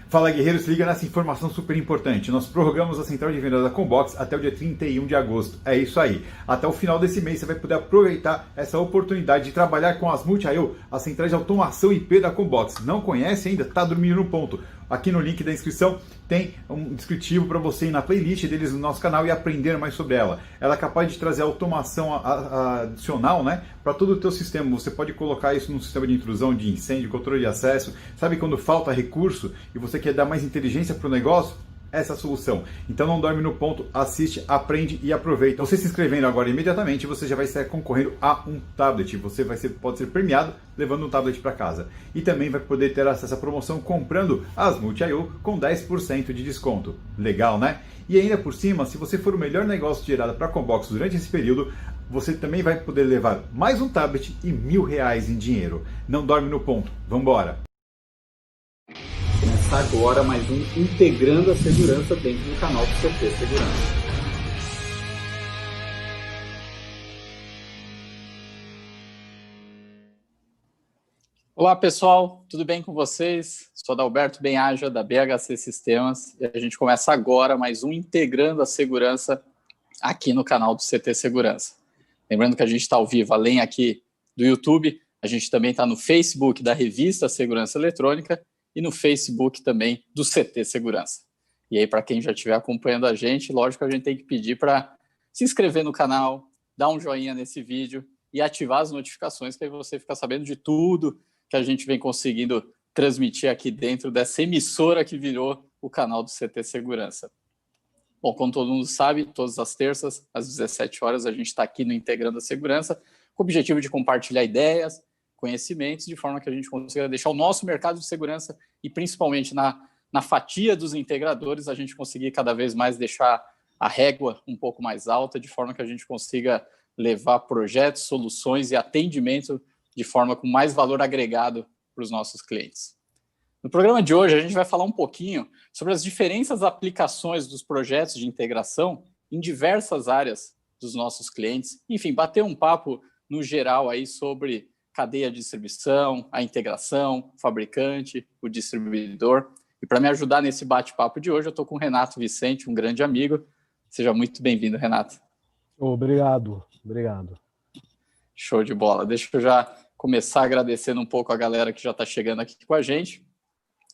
Fala, guerreiros, se liga nessa informação super importante. Nós prorrogamos a central de vendas da Combox até o dia 31 de agosto. É isso aí. Até o final desse mês você vai poder aproveitar essa oportunidade de trabalhar com as Multi.io, as centrais de automação IP da Combox. Não conhece ainda? Tá dormindo no ponto. Aqui no link da inscrição tem um descritivo para você ir na playlist deles no nosso canal e aprender mais sobre ela. Ela é capaz de trazer automação adicional, né, para todo o teu sistema. Você pode colocar isso num sistema de intrusão, de incêndio, controle de acesso. Sabe quando falta recurso e você quer dar mais inteligência para o negócio? Essa é a solução. Então não dorme no ponto, assiste, aprende e aproveita. Você se inscrevendo agora imediatamente, você já vai estar concorrendo a um tablet. Você pode ser premiado levando um tablet para casa. E também vai poder ter acesso à promoção comprando as Multi.io com 10% de desconto. Legal, né? E ainda por cima, se você for o melhor negócio gerado para a Combox durante esse período, você também vai poder levar mais um tablet e R$ 1.000 em dinheiro. Não dorme no ponto. Vamos embora! Começar agora mais um Integrando a Segurança dentro do canal do CT Segurança. Olá pessoal, tudo bem com vocês? Sou Adalberto Benhaja da BHC Sistemas e a gente começa agora mais um Integrando a Segurança aqui no canal do CT Segurança. Lembrando que a gente está ao vivo, além aqui do YouTube, a gente também está no Facebook da revista Segurança Eletrônica e no Facebook também do CT Segurança. E aí, para quem já estiver acompanhando a gente, lógico que a gente tem que pedir para se inscrever no canal, dar um joinha nesse vídeo e ativar as notificações, que aí você fica sabendo de tudo que a gente vem conseguindo transmitir aqui dentro dessa emissora que virou o canal do CT Segurança. Bom, como todo mundo sabe, todas as terças, às 17 horas, a gente está aqui no Integrando a Segurança, com o objetivo de compartilhar ideias, conhecimentos, de forma que a gente consiga deixar o nosso mercado de segurança e principalmente na fatia dos integradores, a gente conseguir cada vez mais deixar a régua um pouco mais alta, de forma que a gente consiga levar projetos, soluções e atendimento de forma com mais valor agregado para os nossos clientes. No programa de hoje, a gente vai falar um pouquinho sobre as diferentes aplicações dos projetos de integração em diversas áreas dos nossos clientes. Enfim, bater um papo no geral aí sobre cadeia de distribuição, a integração, o fabricante, o distribuidor. E para me ajudar nesse bate-papo de hoje, eu estou com o Renato Vicente, um grande amigo. Seja muito bem-vindo, Renato. Obrigado. Show de bola. Deixa eu já começar agradecendo um pouco a galera que já está chegando aqui com a gente.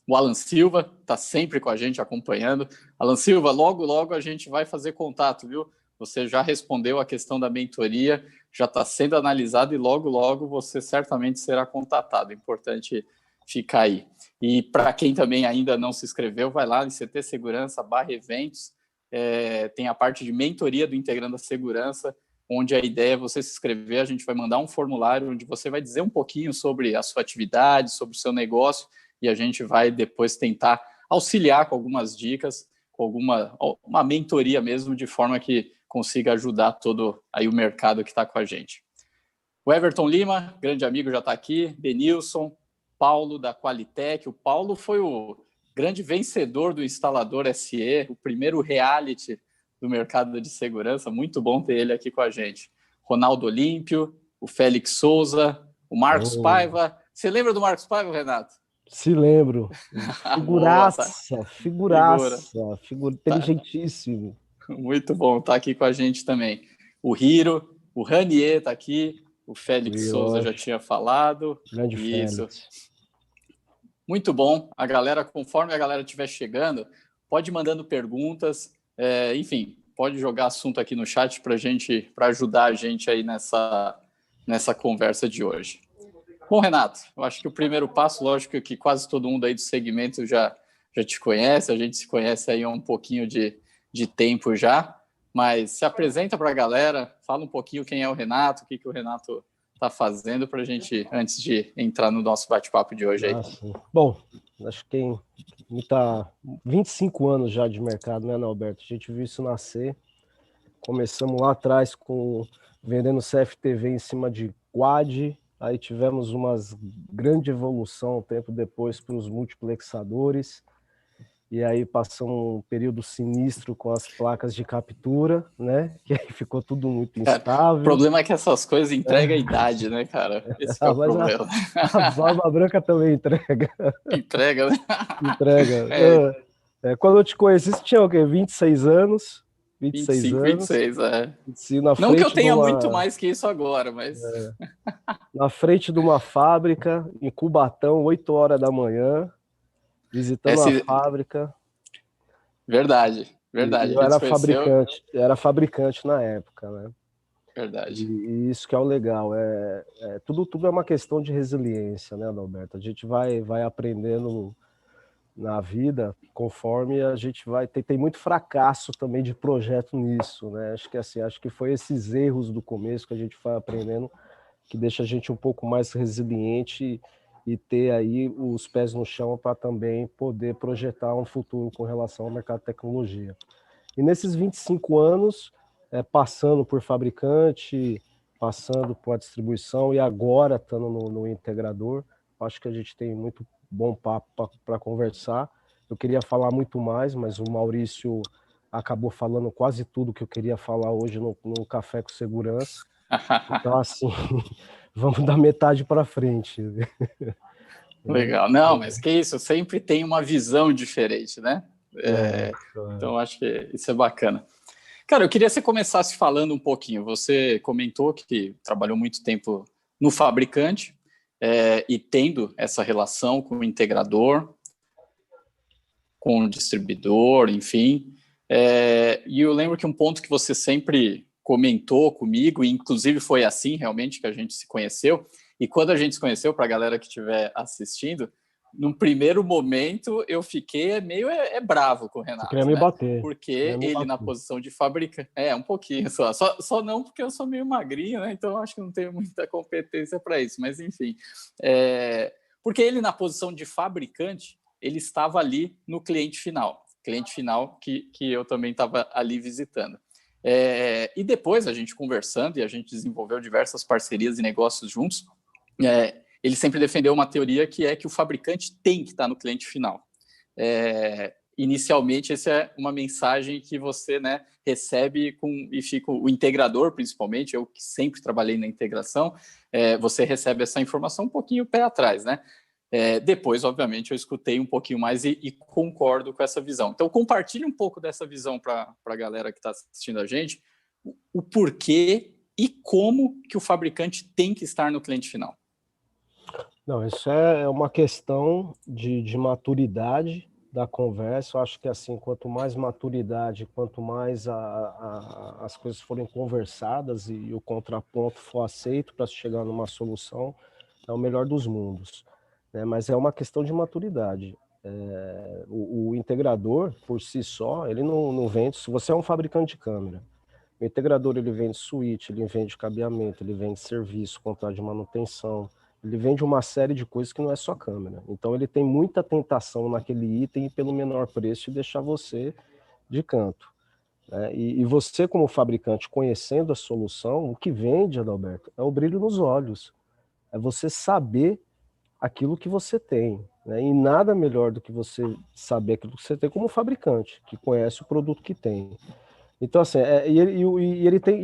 O Alan Silva está sempre com a gente, acompanhando. Alan Silva, logo a gente vai fazer contato, viu? Você já respondeu a questão da mentoria, já está sendo analisado e logo você certamente será contatado. É importante ficar aí. E para quem também ainda não se inscreveu, vai lá em CT Segurança/eventos. Tem a parte de mentoria do Integrando a Segurança, onde a ideia é você se inscrever. A gente vai mandar um formulário onde você vai dizer um pouquinho sobre a sua atividade, sobre o seu negócio, e a gente vai depois tentar auxiliar com algumas dicas, com uma mentoria mesmo, de forma que consiga ajudar todo aí o mercado que está com a gente. O Everton Lima, grande amigo, já está aqui. Denilson, Paulo da Qualitec. O Paulo foi o grande vencedor do Instalador SE, o primeiro reality do mercado de segurança. Muito bom ter ele aqui com a gente. Ronaldo Olímpio, o Félix Souza, o Marcos Paiva. Você lembra do Marcos Paiva, Renato? Se lembro. Figura Tá. Inteligentíssimo. Muito bom, tá aqui com a gente também. O Hiro, o Ranier tá aqui, o Félix Souza já tinha falado. Grande Isso. Félix. Muito bom. A galera, conforme a galera estiver chegando, pode ir mandando perguntas. Enfim, pode jogar assunto aqui no chat para ajudar a gente aí nessa conversa de hoje. Bom, Renato, eu acho que o primeiro passo, lógico que quase todo mundo aí do segmento já te conhece, a gente se conhece aí há um pouquinho de tempo já, mas se apresenta para a galera, fala um pouquinho quem é o Renato, o que o Renato está fazendo para a gente, antes de entrar no nosso bate-papo de hoje aí. Bom, acho que quem está 25 anos já de mercado, né, Alberto? A gente viu isso nascer. Começamos lá atrás vendendo CFTV em cima de quad, aí tivemos uma grande evolução um tempo depois para os multiplexadores. e aí passou um período sinistro com as placas de captura, né? Que aí ficou tudo muito instável. O problema é que essas coisas entregam a idade, né, cara? Esse que é o Mas problema. a Barba Branca também entrega. Entrega, né? Entrega. Quando eu te conheci, você tinha o quê? 26 anos? 26 25, anos. 26, é. Na Não que eu frente tenha de uma, muito mais que isso agora, mas... na frente de uma fábrica, em Cubatão, 8 horas da manhã, visitando a fábrica. Verdade. E A eu gente se conheceu... era fabricante na época, né? Verdade. E isso que é o legal, tudo é uma questão de resiliência, né, Adalberto? A gente vai aprendendo na vida conforme a gente vai... Tem muito fracasso também de projeto nisso, né? Acho que foi esses erros do começo que a gente vai aprendendo que deixa a gente um pouco mais resiliente e ter aí os pés no chão para também poder projetar um futuro com relação ao mercado de tecnologia. E nesses 25 anos, passando por fabricante, passando por a distribuição e agora estando no integrador, acho que a gente tem muito bom papo para conversar. Eu queria falar muito mais, mas o Maurício acabou falando quase tudo que eu queria falar hoje no Café com Segurança. Então, assim, vamos dar metade para frente. Legal. Não, mas que isso, sempre tem uma visão diferente, né? Então, acho que isso é bacana. Cara, eu queria que você começasse falando um pouquinho. Você comentou que trabalhou muito tempo no fabricante e tendo essa relação com o integrador, com o distribuidor, enfim. E eu lembro que um ponto que você sempre comentou comigo, e inclusive foi assim realmente que a gente se conheceu, e quando a gente se conheceu, para a galera que estiver assistindo, num primeiro momento eu fiquei meio bravo com o Renato. Você queria me bater. Porque ele na posição de fabricante... um pouquinho só não porque eu sou meio magrinho, né? Então acho que não tenho muita competência para isso, mas enfim. Porque ele na posição de fabricante, ele estava ali no cliente final que eu também estava ali visitando. E depois a gente conversando e a gente desenvolveu diversas parcerias e negócios juntos, ele sempre defendeu uma teoria que é que o fabricante tem que estar no cliente final. Inicialmente, essa é uma mensagem que você, né, recebe e fica o integrador, principalmente, eu que sempre trabalhei na integração, você recebe essa informação um pouquinho pé atrás, né? Depois, obviamente, eu escutei um pouquinho mais e concordo com essa visão. Então, compartilhe um pouco dessa visão para a galera que está assistindo a gente, o porquê e como que o fabricante tem que estar no cliente final. Não, isso é uma questão de maturidade da conversa. Eu acho que assim, quanto mais maturidade, quanto mais as coisas forem conversadas e o contraponto for aceito para chegar numa solução, é o melhor dos mundos. Mas é uma questão de maturidade. O integrador, por si só, ele não vende... Se você é um fabricante de câmera, o integrador ele vende suíte, ele vende cabeamento, ele vende serviço, contrato de manutenção, ele vende uma série de coisas que não é só câmera. Então ele tem muita tentação naquele item e pelo menor preço deixar você de canto. E você, como fabricante, conhecendo a solução, o que vende, Adalberto, é o brilho nos olhos. É você saber aquilo que você tem, né? E nada melhor do que você saber aquilo que você tem como fabricante, que conhece o produto que tem. Então, assim,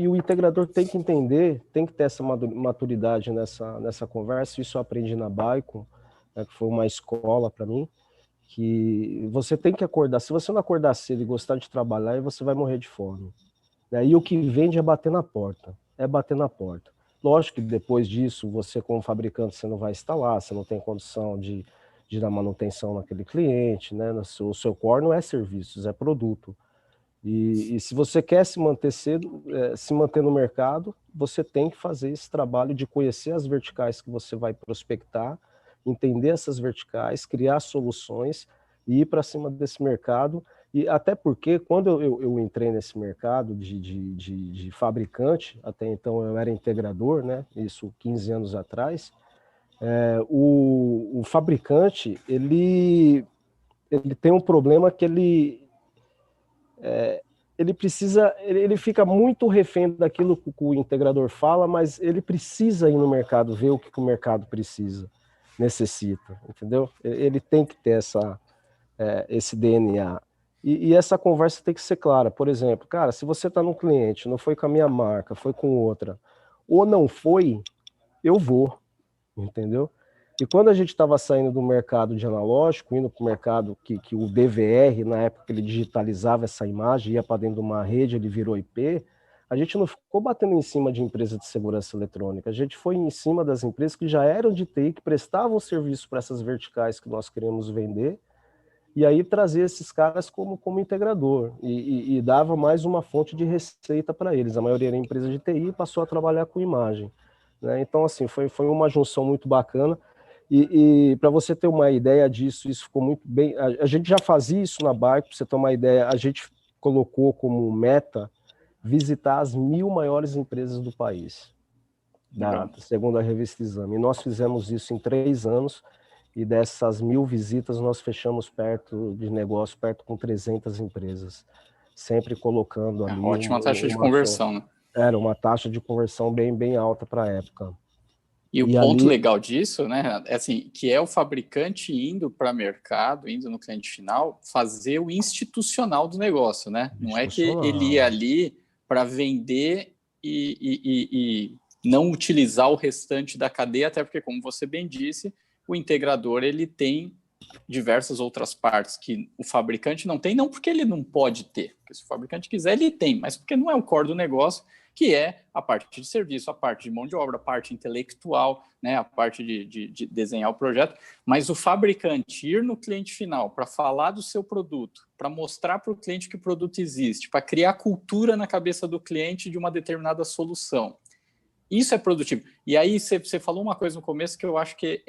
o integrador tem que entender, tem que ter essa maturidade nessa conversa. Isso eu aprendi na Baicon, né, que foi uma escola para mim, que você tem que acordar. Se você não acordar cedo e gostar de trabalhar, aí você vai morrer de fome. E o que vende é bater na porta. Lógico que depois disso, você como fabricante, você não vai instalar, você não tem condição de dar manutenção naquele cliente, né? O seu core não é serviços, é produto. E se você quer se manter no mercado, você tem que fazer esse trabalho de conhecer as verticais que você vai prospectar, entender essas verticais, criar soluções e ir para cima desse mercado. E até porque, quando eu entrei nesse mercado de fabricante, até então eu era integrador, né? Isso 15 anos atrás, o fabricante, ele tem um problema que ele fica muito refém daquilo que o integrador fala, mas ele precisa ir no mercado, ver o que o mercado necessita, entendeu? Ele tem que ter esse DNA. E essa conversa tem que ser clara. Por exemplo, cara, se você está num cliente, não foi com a minha marca, foi com outra, ou não foi, eu vou, entendeu? E quando a gente estava saindo do mercado de analógico, indo para o mercado que o DVR, na época ele digitalizava essa imagem, ia para dentro de uma rede, ele virou IP, a gente não ficou batendo em cima de empresa de segurança eletrônica, a gente foi em cima das empresas que já eram de TI, que prestavam serviço para essas verticais que nós queríamos vender, e aí trazer esses caras como integrador, e dava mais uma fonte de receita para eles. A maioria era empresa de TI e passou a trabalhar com imagem, né? Então, assim, foi uma junção muito bacana. E para você ter uma ideia disso, isso ficou muito bem. A gente já fazia isso na Barco, para você ter uma ideia, a gente colocou como meta visitar as 1.000 maiores empresas do país, segundo a revista Exame. E nós fizemos isso em 3 anos, e dessas 1.000 visitas nós fechamos perto com 300 empresas, sempre colocando ali ótima taxa de conversão, né? Era uma taxa de conversão bem alta para a época. E o ponto legal disso, né, é assim, que é o fabricante indo para mercado, indo no cliente final, fazer o institucional do negócio, né? Não é que ele ia ali para vender e não utilizar o restante da cadeia, até porque, como você bem disse, o integrador ele tem diversas outras partes que o fabricante não tem, não porque ele não pode ter, porque se o fabricante quiser, ele tem, mas porque não é o core do negócio, que é a parte de serviço, a parte de mão de obra, a parte intelectual, né, a parte de desenhar o projeto, mas o fabricante ir no cliente final para falar do seu produto, para mostrar para o cliente que o produto existe, para criar cultura na cabeça do cliente de uma determinada solução. Isso é produtivo. E aí você falou uma coisa no começo que eu acho que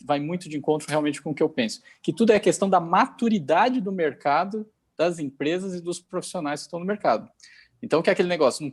vai muito de encontro realmente com o que eu penso, que tudo é questão da maturidade do mercado, das empresas e dos profissionais que estão no mercado. Então, que é aquele negócio,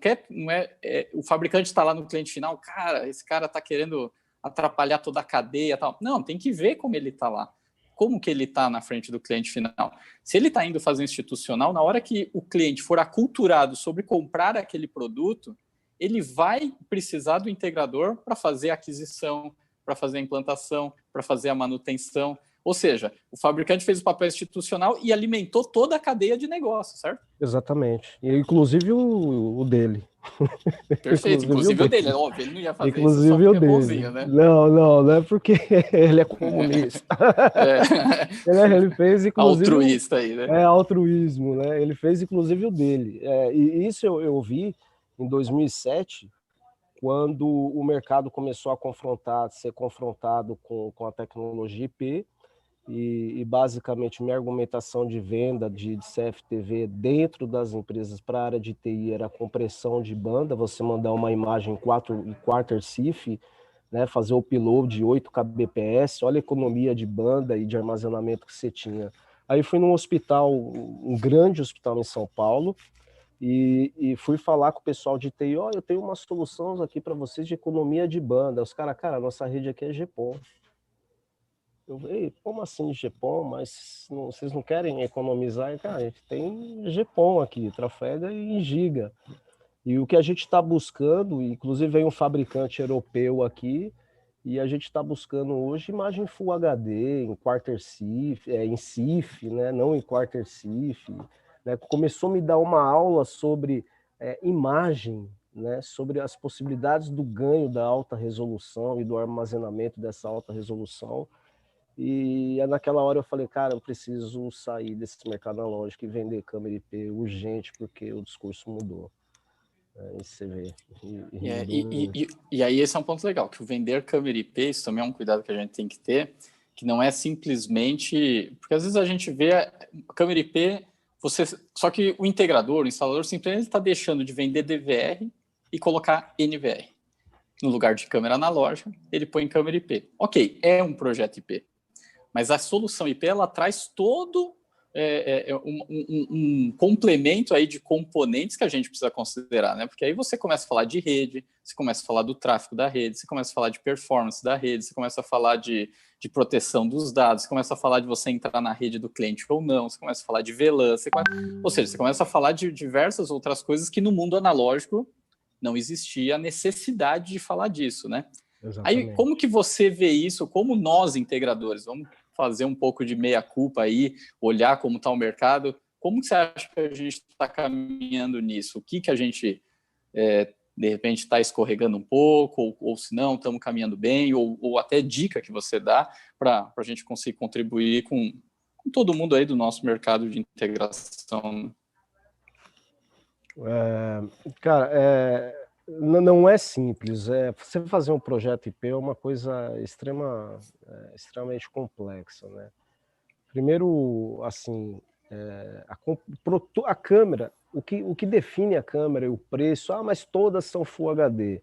o fabricante está lá no cliente final, cara, esse cara está querendo atrapalhar toda a cadeia e tal. Não, tem que ver como ele está lá, como que ele está na frente do cliente final. Se ele está indo fazer institucional, na hora que o cliente for aculturado sobre comprar aquele produto, ele vai precisar do integrador para fazer a aquisição, para fazer a implantação, para fazer a manutenção. Ou seja, o fabricante fez o papel institucional e alimentou toda a cadeia de negócio, certo? Exatamente. E, inclusive o dele. Perfeito, inclusive o dele. É óbvio, ele não ia fazer inclusive isso só porque o dele. É bonzinho, né? Não é porque ele é comunista. Ele fez, inclusive... Altruísta aí, né? É altruísmo, né? Ele fez, inclusive, o dele. E isso eu vi em 2007, quando o mercado começou a ser confrontado com a tecnologia IP, e basicamente minha argumentação de venda de CFTV dentro das empresas para a área de TI era compressão de banda, você mandar uma imagem em quarter CIF, né, fazer o upload de 8 kbps, olha a economia de banda e de armazenamento que você tinha. Aí fui num hospital, um grande hospital em São Paulo, e fui falar com o pessoal de TI, eu tenho umas soluções aqui para vocês de economia de banda. Os caras, nossa rede aqui é GPON. Eu falei, como assim GPON? Mas vocês não querem economizar? Cara, a gente tem GPON aqui, trafega em giga. E o que a gente está buscando, inclusive vem um fabricante europeu aqui, e a gente está buscando hoje imagem Full HD, em quarter CIF, em CIF, né? Não em quarter CIF. Né? Começou a me dar uma aula sobre imagem, né? Sobre as possibilidades do ganho da alta resolução e do armazenamento dessa alta resolução. E naquela hora eu falei, cara, eu preciso sair desse mercado analógico e vender câmera IP urgente, porque o discurso mudou. Isso você vê. E aí esse é um ponto legal, que o vender câmera IP, isso também é um cuidado que a gente tem que ter, que não é simplesmente... Porque às vezes a gente vê a câmera IP, só que o integrador, o instalador, simplesmente está deixando de vender DVR e colocar NVR. No lugar de câmera analógica, ele põe câmera IP. Ok, é um projeto IP. Mas a solução IP, ela traz todo um complemento aí de componentes que a gente precisa considerar, né? Porque aí você começa a falar de rede, você começa a falar do tráfego da rede, você começa a falar de performance da rede, você começa a falar de proteção dos dados, você começa a falar de você entrar na rede do cliente ou não, você começa a falar de VLAN, ou seja, você começa a falar de diversas outras coisas que no mundo analógico não existia a necessidade de falar disso, né? Exatamente. Aí, como que você vê isso, como nós, integradores, vamos fazer um pouco de meia-culpa aí, olhar como está o mercado. Como que você acha que a gente está caminhando nisso? O que a gente, de repente, está escorregando um pouco, ou se não, estamos caminhando bem, ou até dica que você dá para a gente conseguir contribuir com todo mundo aí do nosso mercado de integração? Cara, não é simples. Você fazer um projeto IP é uma coisa extremamente complexa, né? Primeiro, assim, a câmera, o que define a câmera e o preço, mas todas são Full HD.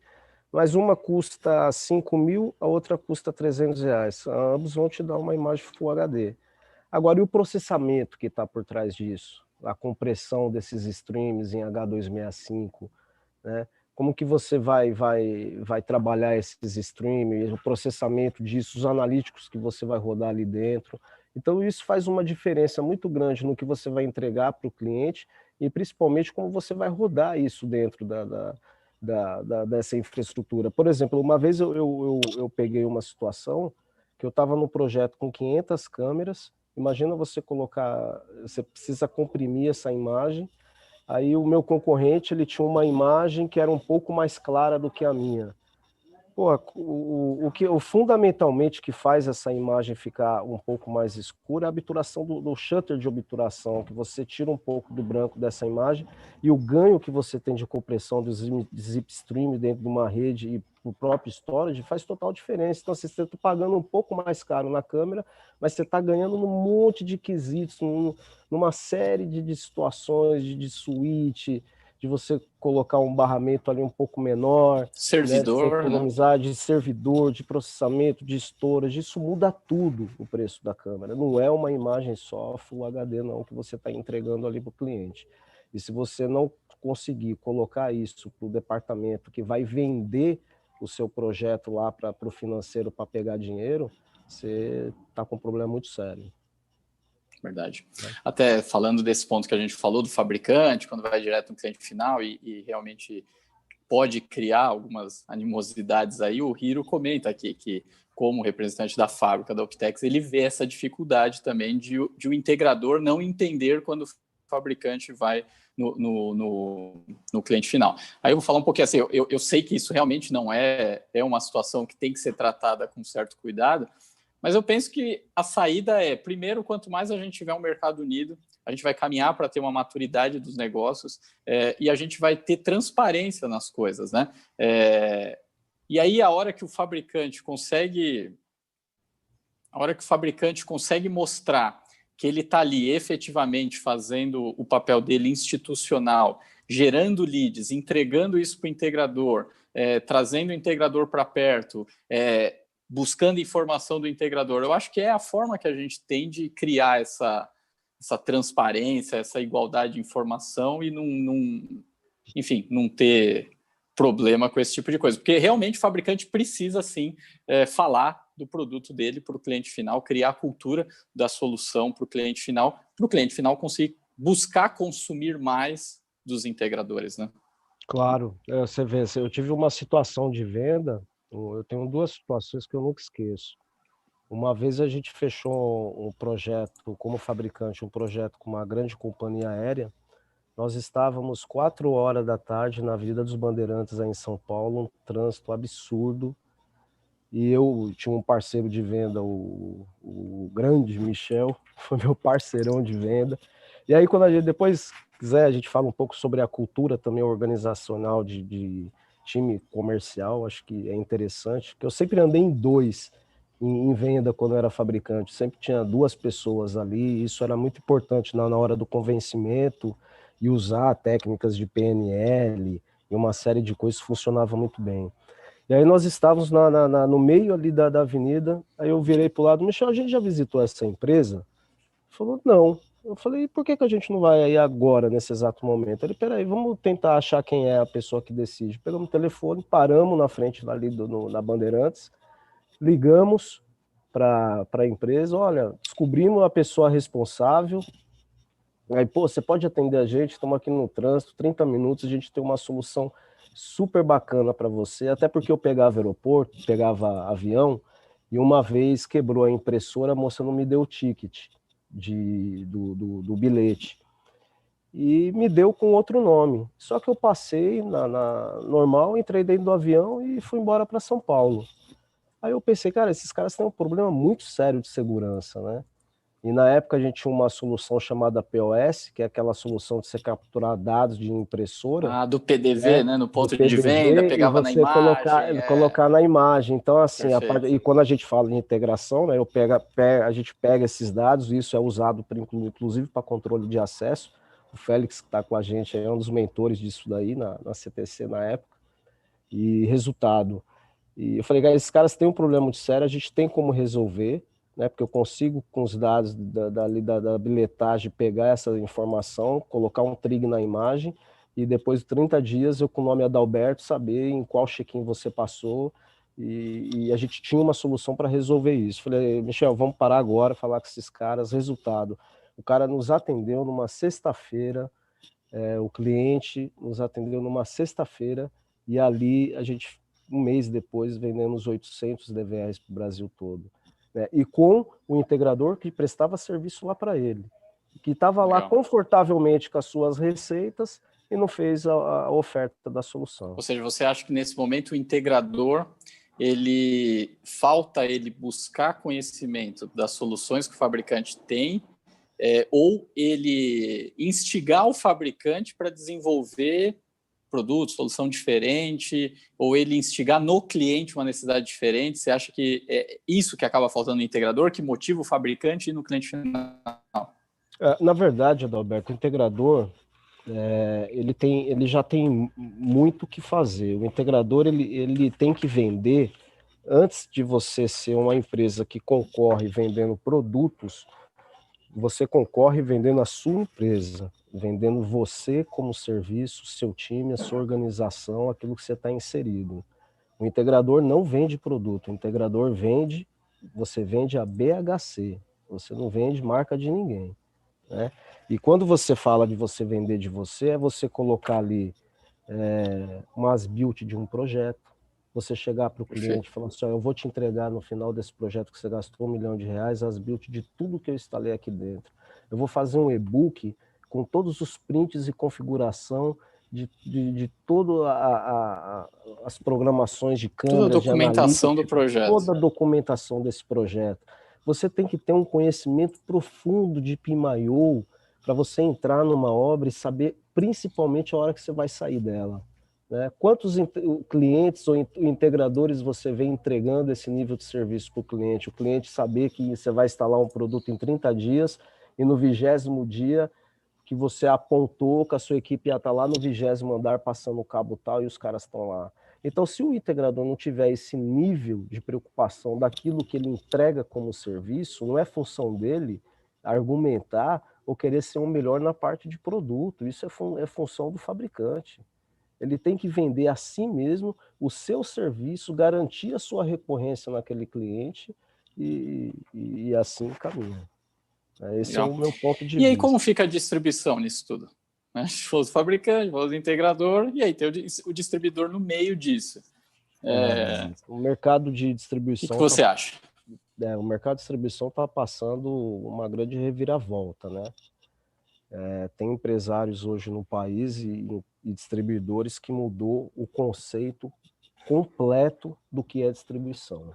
Mas uma custa 5 mil, a outra custa 300 reais. Ambos vão te dar uma imagem Full HD. Agora, e o processamento que está por trás disso? A compressão desses streams em H265, né? Como que você vai trabalhar esses streams, o processamento disso, os analíticos que você vai rodar ali dentro. Então, isso faz uma diferença muito grande no que você vai entregar para o cliente e, principalmente, como você vai rodar isso dentro dessa infraestrutura. Por exemplo, uma vez eu peguei uma situação que eu estava no projeto com 500 câmeras. Imagina você precisa comprimir essa imagem. Aí o meu concorrente, ele tinha uma imagem que era um pouco mais clara do que a minha. Pô, fundamentalmente que faz essa imagem ficar um pouco mais escura é a obturação do shutter de obturação, que você tira um pouco do branco dessa imagem e o ganho que você tem de compressão do zip stream dentro de uma rede e o próprio storage faz total diferença. Então, você está pagando um pouco mais caro na câmera, mas você está ganhando num monte de quesitos, numa série de situações, de switch, de você colocar um barramento ali um pouco menor, servidor, né, economizar de servidor, de processamento, de storage, isso muda tudo o preço da câmera. Não é uma imagem só Full HD não que você está entregando ali para o cliente. E se você não conseguir colocar isso para o departamento que vai vender o seu projeto lá para o financeiro para pegar dinheiro, você está com um problema muito sério. Verdade. Até falando desse ponto que a gente falou do fabricante, quando vai direto no cliente final e realmente pode criar algumas animosidades aí, o Hiro comenta aqui que, como representante da fábrica da Optex, ele vê essa dificuldade também de o integrador não entender quando o fabricante vai no cliente final. Aí eu vou falar um pouquinho assim, eu sei que isso realmente não é uma situação que tem que ser tratada com certo cuidado, mas eu penso que a saída é, primeiro, quanto mais a gente tiver um mercado unido, a gente vai caminhar para ter uma maturidade dos negócios e a gente vai ter transparência nas coisas, né? E aí, a hora que o fabricante consegue mostrar que ele está ali efetivamente fazendo o papel dele institucional, gerando leads, entregando isso para o integrador, trazendo o integrador para perto, buscando informação do integrador. Eu acho que é a forma que a gente tem de criar essa transparência, essa igualdade de informação e não ter problema com esse tipo de coisa. Porque realmente o fabricante precisa, sim, falar do produto dele para o cliente final, criar a cultura da solução para o cliente final conseguir buscar consumir mais dos integradores, né? Claro, você vê, eu tive uma situação de venda, eu tenho duas situações que eu nunca esqueço. Uma vez a gente fechou um projeto como fabricante, um projeto com uma grande companhia aérea. Nós estávamos 4 horas da tarde na Avenida dos Bandeirantes, aí em São Paulo, um trânsito absurdo. E eu tinha um parceiro de venda, o grande Michel, foi meu parceirão de venda. E aí, quando a gente depois quiser, a gente fala um pouco sobre a cultura também organizacional de time comercial, acho que é interessante, porque eu sempre andei em 2 em venda quando eu era fabricante, sempre tinha 2 pessoas ali, isso era muito importante na hora do convencimento e usar técnicas de PNL e uma série de coisas funcionava muito bem. E aí nós estávamos no meio ali da avenida, aí eu virei para o lado, Michel, a gente já visitou essa empresa? Ele falou, não. Eu falei, por que a gente não vai aí agora, nesse exato momento? Ele, peraí, vamos tentar achar quem é a pessoa que decide. Pegamos o telefone, paramos na frente ali na Bandeirantes, ligamos para a empresa, olha, descobrimos a pessoa responsável, aí, pô, você pode atender a gente, estamos aqui no trânsito, 30 minutos, a gente tem uma solução super bacana para você, até porque eu pegava aeroporto, pegava avião, E uma vez quebrou a impressora, a moça não me deu o ticket do bilhete. E me deu com outro nome. Só que eu passei na normal, entrei dentro do avião e fui embora para São Paulo. Aí eu pensei, cara, esses caras têm um problema muito sério de segurança, né? E na época a gente tinha uma solução chamada POS, que é aquela solução de você capturar dados de impressora. Ah, do PDV, né? No Do ponto de venda, PDV, e pegava na você imagem. colocar na imagem. Então, assim, Perfeito. e quando a gente fala de integração, né, a gente pega esses dados, e isso é usado, inclusive, para controle de acesso. O Félix, que está com a gente, é um dos mentores disso daí, na CTC na época. E resultado. E eu falei, cara, esses caras têm um problema muito sério, a gente tem como resolver, né? Porque eu consigo, com os dados da bilhetagem, pegar essa informação, colocar um trig na imagem, e depois de 30 dias, eu com o nome Adalberto, saber em qual check-in você passou, e a gente tinha uma solução para resolver isso. Falei, Michel, vamos parar agora, falar com esses caras. Resultado, o cara nos atendeu numa sexta-feira, o cliente nos atendeu numa sexta-feira, e ali a gente, um mês depois, vendemos 800 DVRs para o Brasil todo. Né? E com o integrador que prestava serviço lá para ele, que estava lá confortavelmente com as suas receitas e não fez a oferta da solução. Ou seja, você acha que nesse momento o integrador, falta ele buscar conhecimento das soluções que o fabricante tem, ou ele instigar o fabricante para desenvolver produto, solução diferente, ou ele instigar no cliente uma necessidade diferente? Você acha que é isso que acaba faltando no integrador, que motiva o fabricante e no cliente final? Na verdade, Adalberto, o integrador, ele já tem muito o que fazer. O integrador, ele tem que vender, antes de você ser uma empresa que concorre vendendo produtos, você concorre vendendo a sua empresa, vendendo você como serviço, seu time, a sua organização, aquilo que você está inserido. O integrador não vende produto, o integrador você vende a BHC, você não vende marca de ninguém. Né? E quando você fala de você vender de você, é você colocar ali umas build de um projeto, você chegar para o cliente e falar assim, eu vou te entregar no final desse projeto que você gastou R$1 milhão, as build de tudo que eu instalei aqui dentro. Eu vou fazer um e-book com todos os prints e configuração de todas as programações de câmera, toda a documentação do projeto. Toda a documentação desse projeto. Você tem que ter um conhecimento profundo de PMIO para você entrar numa obra e saber principalmente a hora que você vai sair dela. Né? Quantos clientes ou integradores você vem entregando esse nível de serviço para o cliente saber que você vai instalar um produto em 30 dias e no 20º dia que você apontou que a sua equipe ia estar lá no 20º andar passando o cabo tal e os caras estão lá. Então, se o integrador não tiver esse nível de preocupação daquilo que ele entrega como serviço, não é função dele argumentar ou querer ser o melhor na parte de produto. Isso é função do fabricante. Ele tem que vender a si mesmo o seu serviço, garantir a sua recorrência naquele cliente e assim caminha. Esse é o meu ponto de vista. E aí, como fica a distribuição nisso tudo? O fabricante, o integrador, e aí tem o distribuidor no meio disso. O mercado de distribuição... O que você acha? O mercado de distribuição está passando uma grande reviravolta, né? Tem empresários hoje no país e distribuidores que mudou o conceito completo do que é distribuição.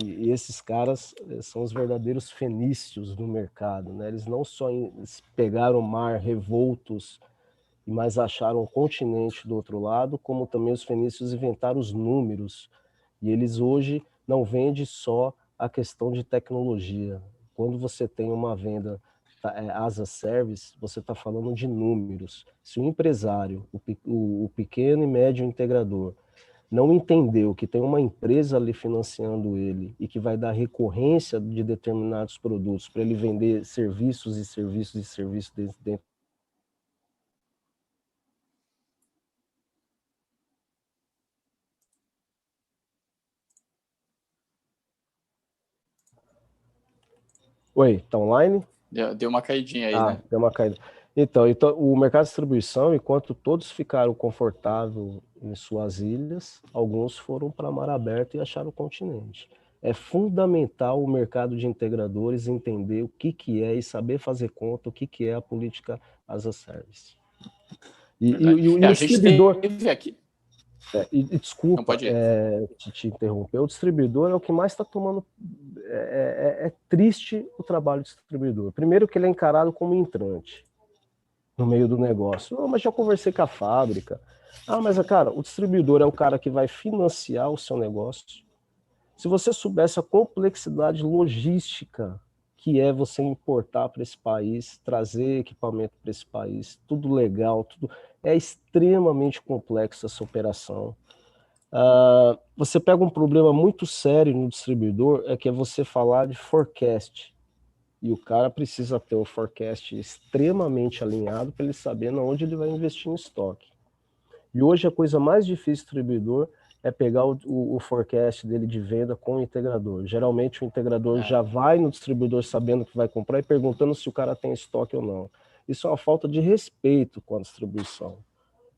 E esses caras são os verdadeiros fenícios do mercado, né? Eles não só pegaram o mar revoltos, mas acharam um continente do outro lado, como também os fenícios inventaram os números. E eles hoje não vendem só a questão de tecnologia. Quando você tem uma venda as a service, você está falando de números. Se o empresário, o pequeno e médio integrador, não entendeu que tem uma empresa ali financiando ele e que vai dar recorrência de determinados produtos para ele vender serviços e serviços e serviços dentro. Oi, tá online? Deu uma caidinha aí, né? Deu uma caída. Então, o mercado de distribuição, enquanto todos ficaram confortáveis em suas ilhas, alguns foram para mar aberto e acharam o continente. é fundamental o mercado de integradores entender o que é e saber fazer conta, o que é a política as a service. E o A gente distribuidor... teve aqui... desculpa pode ir. te interromper, o distribuidor é o que mais está tomando... É triste o trabalho do distribuidor. Primeiro que ele é encarado como entrante no meio do negócio. Mas já conversei com a fábrica. Mas, cara, o distribuidor é o cara que vai financiar o seu negócio. Se você soubesse a complexidade logística que é você importar para esse país, trazer equipamento para esse país, tudo legal, tudo é extremamente complexo essa operação. Você pega um problema muito sério no distribuidor, que é você falar de forecast. E o cara precisa ter o forecast extremamente alinhado para ele saber onde ele vai investir em estoque. E hoje a coisa mais difícil do distribuidor é pegar o forecast dele de venda com o integrador. Geralmente o integrador já vai no distribuidor sabendo que vai comprar e perguntando se o cara tem estoque ou não. Isso é uma falta de respeito com a distribuição.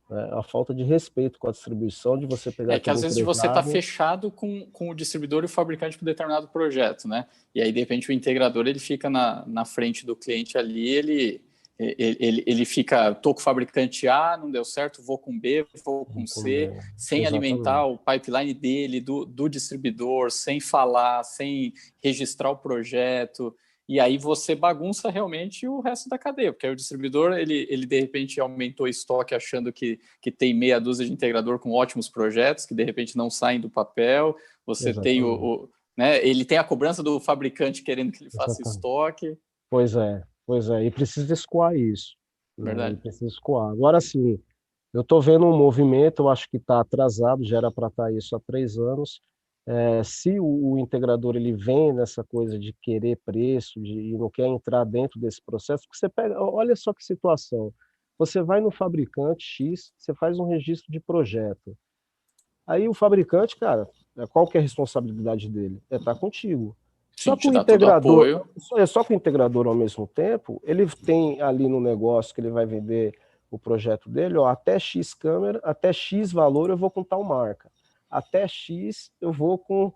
A falta de respeito com a distribuição, de você pegar... que às vezes você está fechado com o distribuidor e o fabricante para determinado projeto, né? E aí, de repente, o integrador ele fica na frente do cliente ali, ele fica, tô com o fabricante A, não deu certo, vou com B, vou com C, sem Exatamente. alimentar o pipeline dele, do distribuidor, sem falar, sem registrar o projeto. E aí você bagunça realmente o resto da cadeia, porque aí o distribuidor, ele de repente aumentou o estoque achando que tem meia dúzia de integrador com ótimos projetos, que de repente não saem do papel, você tem né, ele tem a cobrança do fabricante querendo que ele faça estoque. Pois é, e precisa escoar isso. Verdade. Precisa escoar. Agora sim, eu estou vendo um movimento, eu acho que está atrasado, já era para estar isso há 3 anos, se o integrador ele vem nessa coisa de querer preço e não quer entrar dentro desse processo, porque você pega, olha só que situação, você vai no fabricante X, você faz um registro de projeto, aí o fabricante, cara, qual que é a responsabilidade dele? Estar contigo. Sim, Só que o integrador ao mesmo tempo, ele tem ali no negócio que ele vai vender o projeto dele, até X câmera, até X valor eu vou com tal marca. Até X eu vou com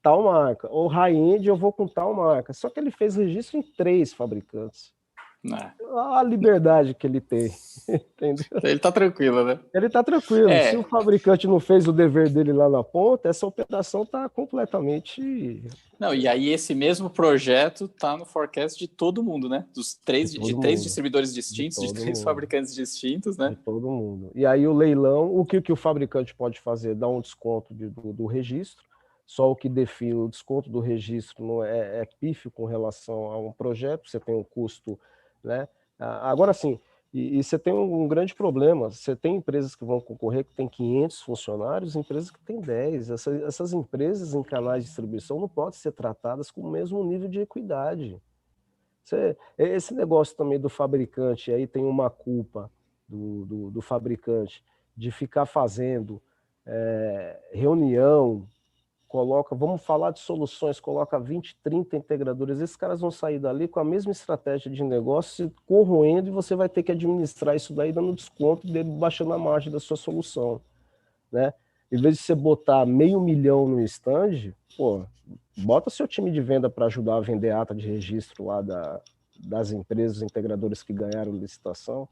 tal marca, ou high-end eu vou com tal marca. Só que ele fez registro em 3 fabricantes. A liberdade que ele tem, entendeu? Ele tá tranquilo, né? Ele tá tranquilo. Se o fabricante não fez o dever dele lá na ponta, essa operação tá completamente... Não, e aí esse mesmo projeto tá no forecast de todo mundo, né? De três distribuidores distintos, de 3 fabricantes distintos, né? De todo mundo. E aí o leilão, o que o fabricante pode fazer? Dar um desconto do registro, só o que define o desconto do registro não é pífio com relação a um projeto, você tem um custo, né? Agora sim, e você tem um grande problema, você tem empresas que vão concorrer que tem 500 funcionários, empresas que tem 10. Essas empresas em canais de distribuição não podem ser tratadas com o mesmo nível de equidade. Esse negócio também do fabricante, aí tem uma culpa do fabricante de ficar fazendo reunião, vamos falar de soluções, coloca 20, 30 integradores, esses caras vão sair dali com a mesma estratégia de negócio, se corroendo, e você vai ter que administrar isso daí, dando desconto dele, baixando a margem da sua solução, né? Em vez de você botar $500 mil no stand, bota seu time de venda para ajudar a vender ata de registro lá das empresas integradores que ganharam licitação.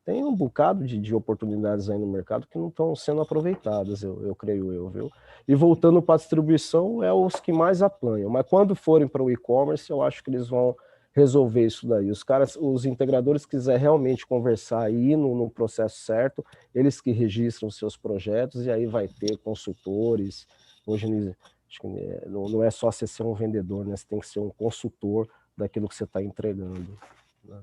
Tem um bocado de oportunidades aí no mercado que não estão sendo aproveitadas, eu creio, viu? E voltando para a distribuição, é os que mais apanham. Mas quando forem para o e-commerce, eu acho que eles vão resolver isso daí. Os integradores quiserem realmente conversar e ir no processo certo, eles que registram seus projetos, e aí vai ter consultores. Hoje acho que não é só você ser um vendedor, né? Você tem que ser um consultor daquilo que você está entregando.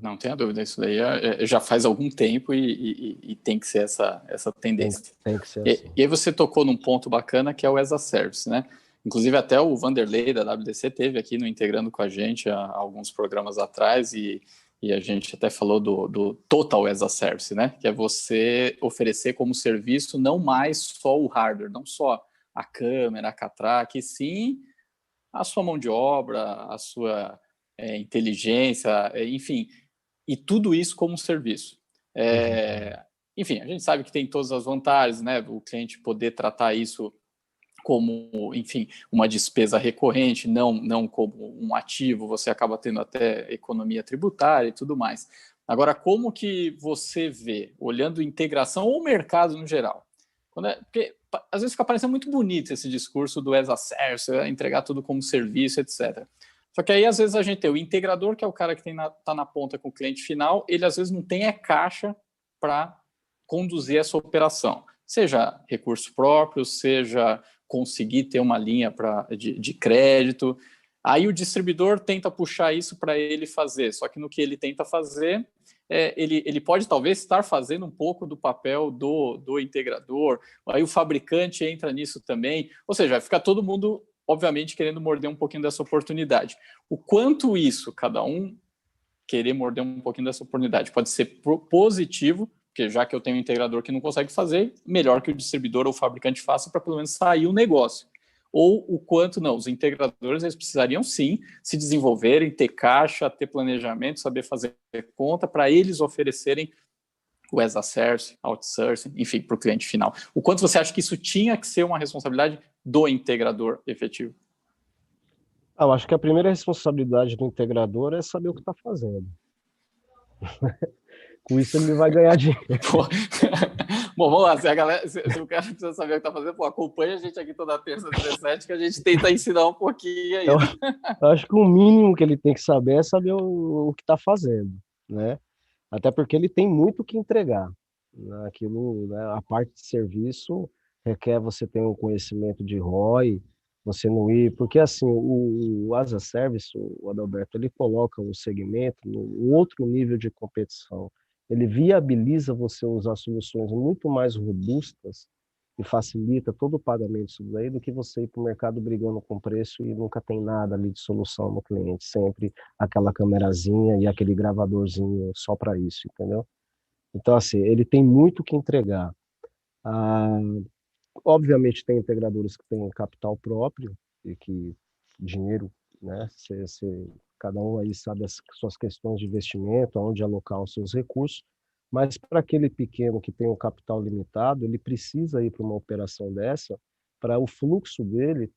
Não tenha dúvida, isso daí já faz algum tempo e tem que ser essa tendência. Tem que ser assim. E aí você tocou num ponto bacana que é o as a Service, né? Inclusive até o Vanderlei da WDC teve aqui no Integrando com a gente há alguns programas atrás e a gente até falou do Total as a Service, né? Que é você oferecer como serviço não mais só o hardware, não só a câmera, a catraca, e sim a sua mão de obra, a sua inteligência, enfim, e tudo isso como serviço. Enfim, a gente sabe que tem todas as vantagens, né? O cliente poder tratar isso como, enfim, uma despesa recorrente, não como um ativo, você acaba tendo até economia tributária e tudo mais. Agora, como que você vê, olhando integração ou mercado no geral? Porque às vezes fica parecendo muito bonito esse discurso do as a service, entregar tudo como serviço, etc. Só que aí, às vezes, a gente tem o integrador, que é o cara que está na ponta com o cliente final, ele, às vezes, não tem caixa para conduzir essa operação. Seja recurso próprio, seja conseguir ter uma linha de crédito. Aí o distribuidor tenta puxar isso para ele fazer, só que no que ele tenta fazer, ele pode talvez estar fazendo um pouco do papel do integrador, aí o fabricante entra nisso também, ou seja, fica todo mundo, obviamente, querendo morder um pouquinho dessa oportunidade. O quanto isso, cada um querer morder um pouquinho dessa oportunidade, pode ser positivo, porque já que eu tenho um integrador que não consegue fazer, melhor que o distribuidor ou o fabricante faça para pelo menos sair o negócio. Ou o quanto não, os integradores eles precisariam sim se desenvolverem, ter caixa, ter planejamento, saber fazer conta para eles oferecerem o as a service, outsourcing, enfim, para o cliente final. O quanto você acha que isso tinha que ser uma responsabilidade do integrador efetivo? Eu acho que a primeira responsabilidade do integrador é saber o que está fazendo. Com isso ele vai ganhar dinheiro. Bom, vamos lá, se o cara precisa saber o que está fazendo, acompanha a gente aqui toda terça, 17, que a gente tenta ensinar um pouquinho aí. Eu acho que o mínimo que ele tem que saber é saber o que está fazendo, né? Até porque ele tem muito o que entregar. Aquilo, né, a parte de serviço requer você ter um conhecimento de ROI, você não ir... Porque, assim, o as a Service, o Adalberto, ele coloca o segmento no outro nível de competição. Ele viabiliza você usar soluções muito mais robustas e facilita todo o pagamento disso daí do que você ir para o mercado brigando com preço e nunca tem nada ali de solução no cliente. Sempre aquela camerazinha e aquele gravadorzinho só para isso, entendeu? Então, assim, ele tem muito que entregar. Obviamente tem integradores que têm capital próprio e que dinheiro, né? Cada um aí sabe as suas questões de investimento, aonde alocar os seus recursos, mas para aquele pequeno que tem um capital limitado, ele precisa ir para uma operação dessa para o fluxo dele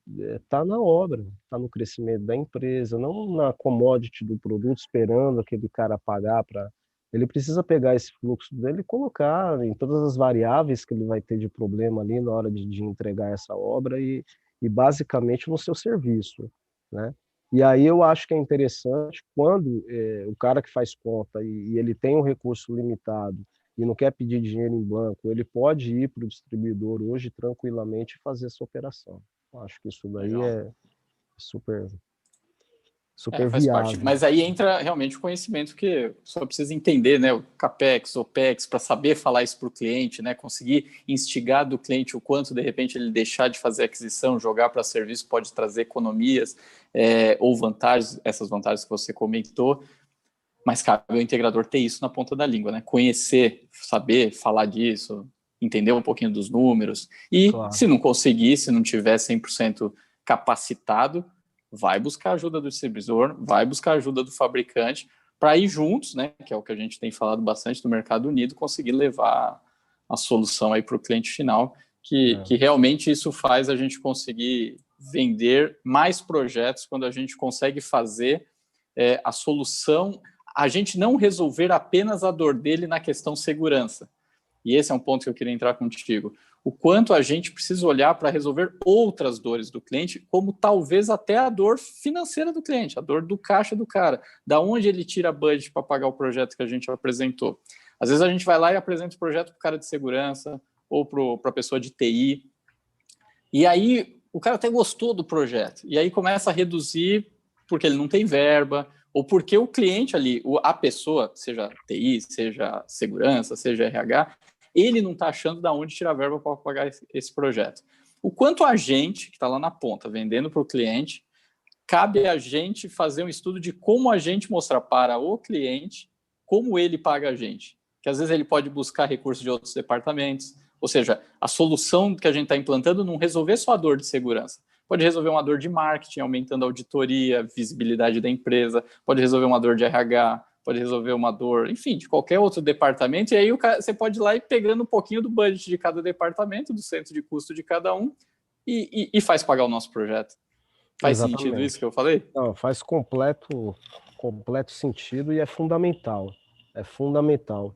tá na obra, tá no crescimento da empresa, não na commodity do produto esperando aquele cara pagar para... Ele precisa pegar esse fluxo dele e colocar em todas as variáveis que ele vai ter de problema ali na hora de entregar essa obra e basicamente no seu serviço, né? E aí eu acho que é interessante quando o cara que faz conta e ele tem um recurso limitado e não quer pedir dinheiro em banco, ele pode ir para o distribuidor hoje tranquilamente e fazer essa operação. Eu acho que isso daí é super Faz parte. viável. Mas aí entra realmente o conhecimento que só precisa entender, né? O CAPEX, OPEX, para saber falar isso para o cliente, né? Conseguir instigar do cliente o quanto, de repente, ele deixar de fazer aquisição, jogar para serviço pode trazer economias ou vantagens, essas vantagens que você comentou. Mas cabe ao integrador ter isso na ponta da língua, né? Conhecer, saber falar disso, entender um pouquinho dos números. E claro, se não conseguir, se não tiver 100% capacitado, vai buscar ajuda do distribuidor, vai buscar ajuda do fabricante, para ir juntos, né, que é o que a gente tem falado bastante do Mercado Unido, conseguir levar a solução aí para o cliente final, que realmente isso faz a gente conseguir vender mais projetos quando a gente consegue fazer a solução, a gente não resolver apenas a dor dele na questão segurança. E esse é um ponto que eu queria entrar contigo. O quanto a gente precisa olhar para resolver outras dores do cliente, como talvez até a dor financeira do cliente, a dor do caixa do cara, da onde ele tira budget para pagar o projeto que a gente apresentou. Às vezes a gente vai lá e apresenta o projeto para o cara de segurança ou para a pessoa de TI, e aí o cara até gostou do projeto, e aí começa a reduzir porque ele não tem verba, ou porque o cliente ali, a pessoa, seja TI, seja segurança, seja RH, ele não está achando de onde tirar verba para pagar esse projeto. O quanto a gente, que está lá na ponta, vendendo para o cliente, cabe a gente fazer um estudo de como a gente mostrar para o cliente como ele paga a gente. Que às vezes ele pode buscar recursos de outros departamentos, ou seja, a solução que a gente está implantando não resolver só a dor de segurança, pode resolver uma dor de marketing, aumentando a auditoria, visibilidade da empresa, pode resolver uma dor de RH, pode resolver uma dor, enfim, de qualquer outro departamento, e aí você pode ir lá e pegando um pouquinho do budget de cada departamento, do centro de custo de cada um, e faz pagar o nosso projeto. Faz sentido isso que eu falei? Não, faz completo sentido e é fundamental. É fundamental.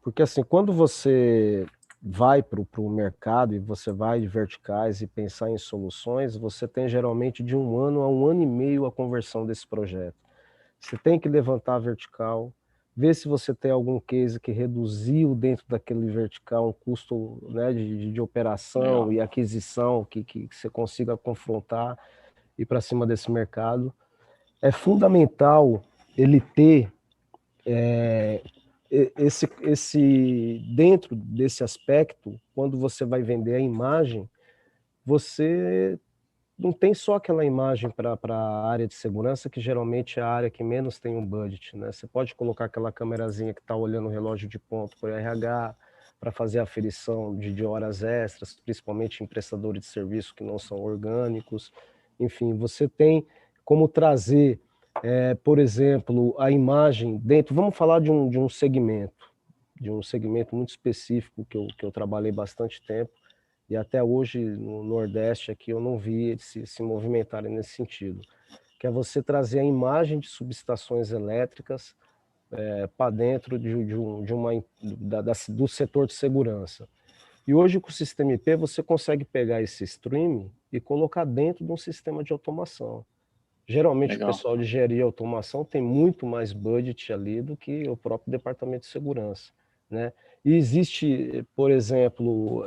Porque assim, quando você vai para o mercado e você vai de verticais e pensar em soluções, você tem geralmente de 1 ano a 1 ano e meio a conversão desse projeto. Você tem que levantar a vertical, ver se você tem algum case que reduziu dentro daquele vertical um custo, né, de operação Legal. e aquisição que você consiga confrontar e para cima desse mercado. É fundamental ele ter dentro desse aspecto, quando você vai vender a imagem, você não tem só aquela imagem para a área de segurança, que geralmente é a área que menos tem um budget, né? Você pode colocar aquela câmerazinha que está olhando o relógio de ponto para o RH, para fazer aferição de horas extras, principalmente em prestadores de serviço que não são orgânicos. Enfim, você tem como trazer, por exemplo, a imagem dentro. Vamos falar de um segmento muito específico que eu trabalhei bastante tempo, e até hoje no Nordeste aqui eu não vi eles se movimentarem nesse sentido, que é você trazer a imagem de subestações elétricas para dentro do setor de segurança. E hoje com o sistema IP você consegue pegar esse stream e colocar dentro de um sistema de automação. Geralmente Legal. O pessoal de engenharia e automação tem muito mais budget ali do que o próprio departamento de segurança, né? E existe, por exemplo,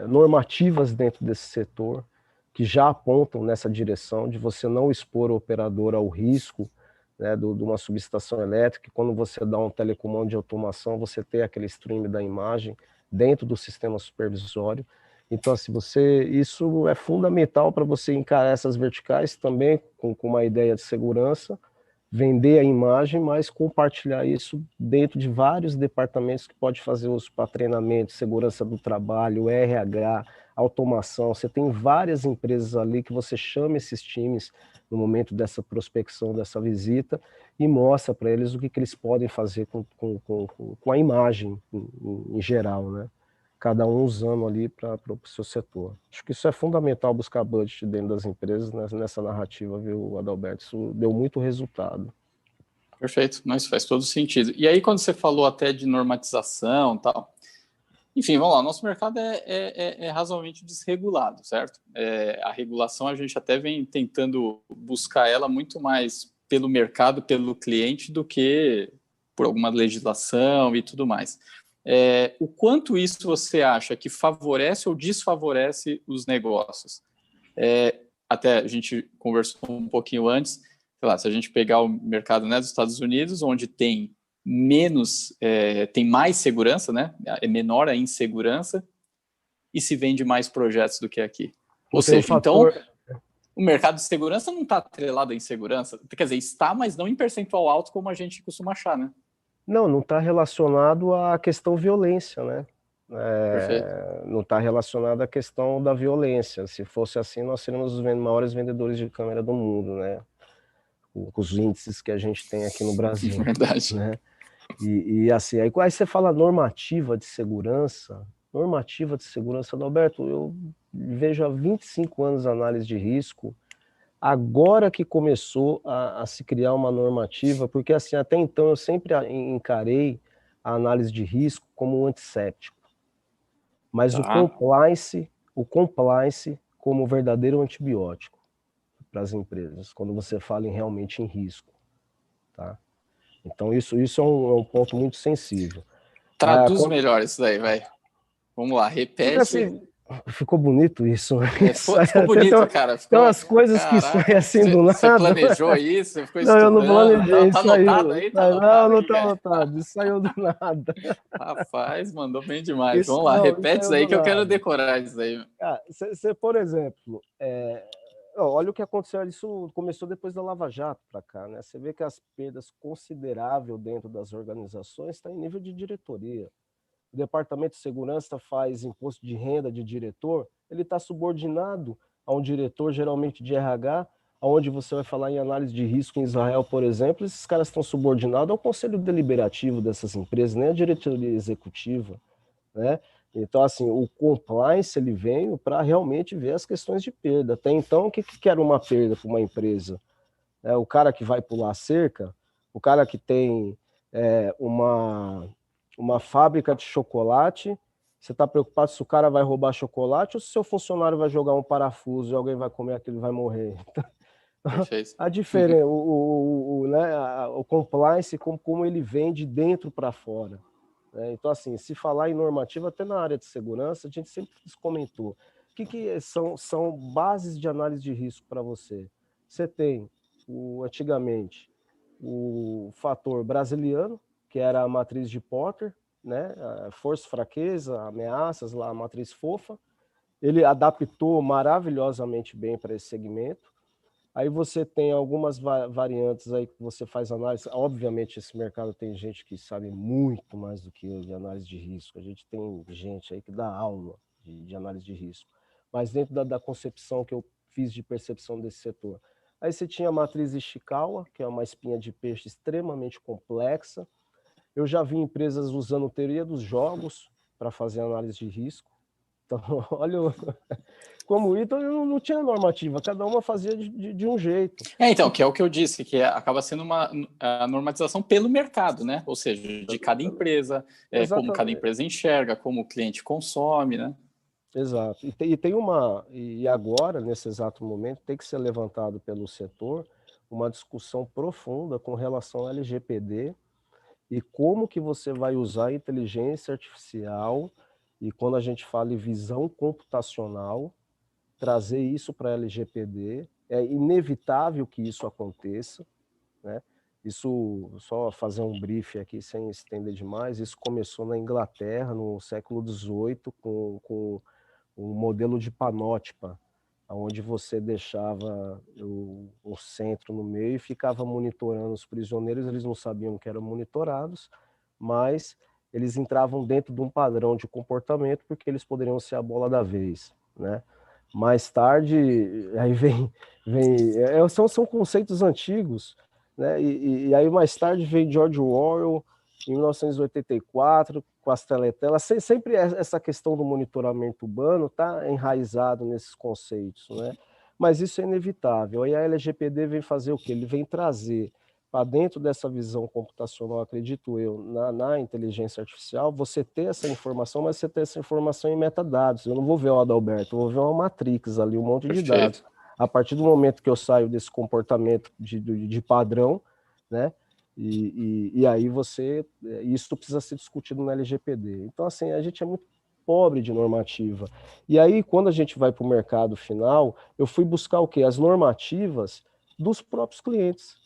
normativas dentro desse setor que já apontam nessa direção de você não expor o operador ao risco, né, de uma subestação elétrica. Quando você dá um telecomando de automação, você tem aquele stream da imagem dentro do sistema supervisório. Então, assim, isso é fundamental para você encarar essas verticais também com uma ideia de segurança, vender a imagem, mas compartilhar isso dentro de vários departamentos que pode fazer uso para treinamento, segurança do trabalho, RH, automação. Você tem várias empresas ali que você chama esses times no momento dessa prospecção, dessa visita, e mostra para eles o que eles podem fazer com a imagem em geral, né? Cada um usando ali para o seu setor. Acho que isso é fundamental, buscar budget dentro das empresas, nessa narrativa, viu, Adalberto? Isso deu muito resultado. Perfeito, mas faz todo sentido. E aí, quando você falou até de normatização e tal, enfim, vamos lá, nosso mercado é razoavelmente desregulado, certo? A regulação, a gente até vem tentando buscar ela muito mais pelo mercado, pelo cliente, do que por alguma legislação e tudo mais. O quanto isso você acha que favorece ou desfavorece os negócios? Até a gente conversou um pouquinho antes, sei lá, se a gente pegar o mercado, né, dos Estados Unidos, onde tem tem mais segurança, né, é menor a insegurança, e se vende mais projetos do que aqui. Ou seja, então, o mercado de segurança não está atrelado à insegurança, quer dizer, está, mas não em percentual alto como a gente costuma achar, né? Não está relacionado à questão violência, né? Não está relacionado à questão da violência. Se fosse assim, nós seríamos os maiores vendedores de câmera do mundo, né? Com os índices que a gente tem aqui no Brasil. Verdade. Né? E assim, aí você fala normativa de segurança, Adalberto, eu vejo há 25 anos análise de risco, agora que começou a se criar uma normativa, porque assim, até então eu sempre encarei a análise de risco como um antisséptico, mas o compliance como verdadeiro antibiótico para as empresas, quando você fala realmente em risco, tá? Então isso é um ponto muito sensível. Traduz melhor isso daí, vai. Vamos lá, repete. Assim, ficou bonito isso. Ficou bonito, cara. Tem umas coisas que saem assim do nada. Você planejou isso? Você ficou não, eu não planejei. Tá anotado aí? Tá anotado, não tá anotado. Isso saiu do nada. Rapaz, mandou bem demais. Vamos lá, repete isso aí que eu quero decorar isso aí. Você, por exemplo, olha o que aconteceu. Isso começou depois da Lava Jato para cá, né? Você vê que as perdas consideráveis dentro das organizações estão em nível de diretoria. O departamento de segurança faz imposto de renda de diretor, ele está subordinado a um diretor, geralmente de RH, onde você vai falar em análise de risco em Israel, por exemplo, esses caras estão subordinados ao conselho deliberativo dessas empresas, nem à diretoria executiva, né? Então, assim, o compliance ele veio para realmente ver as questões de perda. Até então, o que era uma perda para uma empresa? O cara que vai pular a cerca, o cara que tem uma fábrica de chocolate, você está preocupado se o cara vai roubar chocolate ou se seu funcionário vai jogar um parafuso e alguém vai comer aquilo e vai morrer. Perfeito. A diferença, né, o compliance, como ele vem de dentro para fora. Né? Então, assim, se falar em normativa, até na área de segurança, a gente sempre comentou. O que são bases de análise de risco para você? Você tem, antigamente, o fator brasiliano, que era a matriz de Porter, né? Força, fraqueza, ameaças, lá, a matriz fofa. Ele adaptou maravilhosamente bem para esse segmento. Aí você tem algumas variantes aí que você faz análise. Obviamente, esse mercado tem gente que sabe muito mais do que eu de análise de risco. A gente tem gente aí que dá aula de análise de risco. Mas dentro da concepção que eu fiz de percepção desse setor. Aí você tinha a matriz Ishikawa, que é uma espinha de peixe extremamente complexa. Eu já vi empresas usando teoria dos jogos para fazer análise de risco. Então, olha, como então não tinha normativa, cada uma fazia de um jeito. Então, que é o que eu disse, que acaba sendo a normatização pelo mercado, né? Ou seja, de cada empresa, como cada empresa enxerga, como o cliente consome, né? Exato. E agora, nesse exato momento, tem que ser levantado pelo setor uma discussão profunda com relação ao LGPD e como que você vai usar a inteligência artificial e quando a gente fala em visão computacional, trazer isso para a LGPD. É inevitável que isso aconteça, né? Isso, só fazer um brief aqui sem estender demais, isso começou na Inglaterra no século XVIII com o modelo de panótipa, onde você deixava o centro no meio e ficava monitorando os prisioneiros, eles não sabiam que eram monitorados, mas eles entravam dentro de um padrão de comportamento porque eles poderiam ser a bola da vez, né? Mais tarde, aí são conceitos antigos, né? E aí mais tarde vem George Orwell, em 1984, com as teletelas, sempre essa questão do monitoramento urbano está enraizado nesses conceitos, né? Mas isso é inevitável. Aí a LGPD vem fazer o quê? Ele vem trazer para dentro dessa visão computacional, acredito eu, na inteligência artificial, você ter essa informação, mas você ter essa informação em metadados. Eu não vou ver o Adalberto, eu vou ver uma matrix ali, um monte de dados. A partir do momento que eu saio desse comportamento de padrão, né? E aí isso precisa ser discutido no LGPD. Então, assim, a gente é muito pobre de normativa. E aí, quando a gente vai para o mercado final, eu fui buscar o quê? As normativas dos próprios clientes.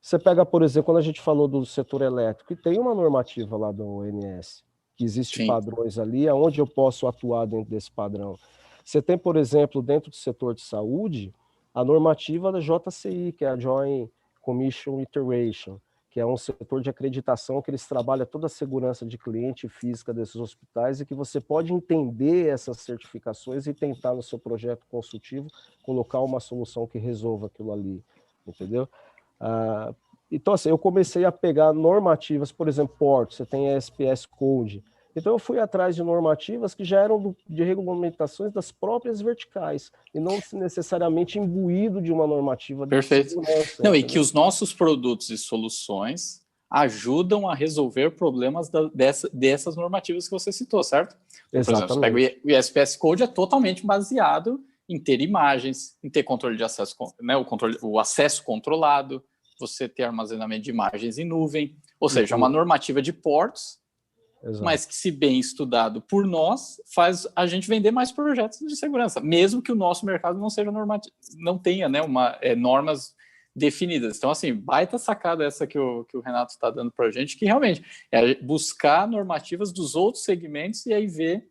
Você pega, por exemplo, quando a gente falou do setor elétrico, e tem uma normativa lá da ONS, que existe padrões ali, aonde eu posso atuar dentro desse padrão. Você tem, por exemplo, dentro do setor de saúde, a normativa da JCI, que é a Joint Commission Iteration, que é um setor de acreditação que eles trabalham toda a segurança de cliente e física desses hospitais e que você pode entender essas certificações e tentar no seu projeto consultivo colocar uma solução que resolva aquilo ali, entendeu? Então, assim, eu comecei a pegar normativas, por exemplo, portos, você tem a SPS Code. Então, eu fui atrás de normativas que já eram de regulamentações das próprias verticais, e não necessariamente imbuído de uma normativa de segurança. Não, e que os nossos produtos e soluções ajudam a resolver problemas dessas normativas que você citou, certo? Exatamente. Por exemplo, você pega o SPS Code, é totalmente baseado em ter imagens, em ter controle de acesso, né, o acesso controlado, você ter armazenamento de imagens em nuvem, ou seja, uma normativa de portos, mas que, se bem estudado por nós, faz a gente vender mais projetos de segurança, mesmo que o nosso mercado não seja não tenha, né, normas definidas. Então, assim, baita sacada essa que o Renato está dando para a gente, que realmente é buscar normativas dos outros segmentos e aí ver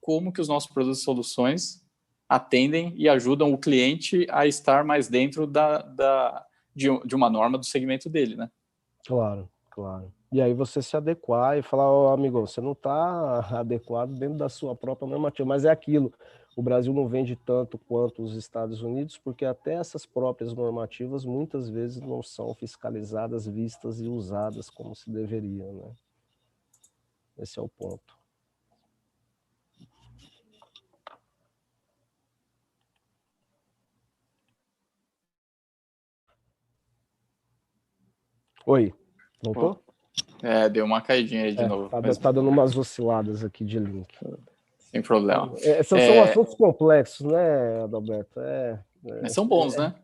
como que os nossos produtos e soluções atendem e ajudam o cliente a estar mais dentro de uma norma do segmento dele, né? Claro, claro. E aí você se adequar e falar, ó, amigo, você não está adequado dentro da sua própria normativa, mas é aquilo. O Brasil não vende tanto quanto os Estados Unidos, porque até essas próprias normativas muitas vezes não são fiscalizadas, vistas e usadas como se deveriam, né? Esse é o ponto. Oi, voltou? Deu uma caidinha aí de novo. Tá dando umas osciladas aqui de link. Sem problema. São assuntos complexos, né, Adalberto? Mas são bons, né?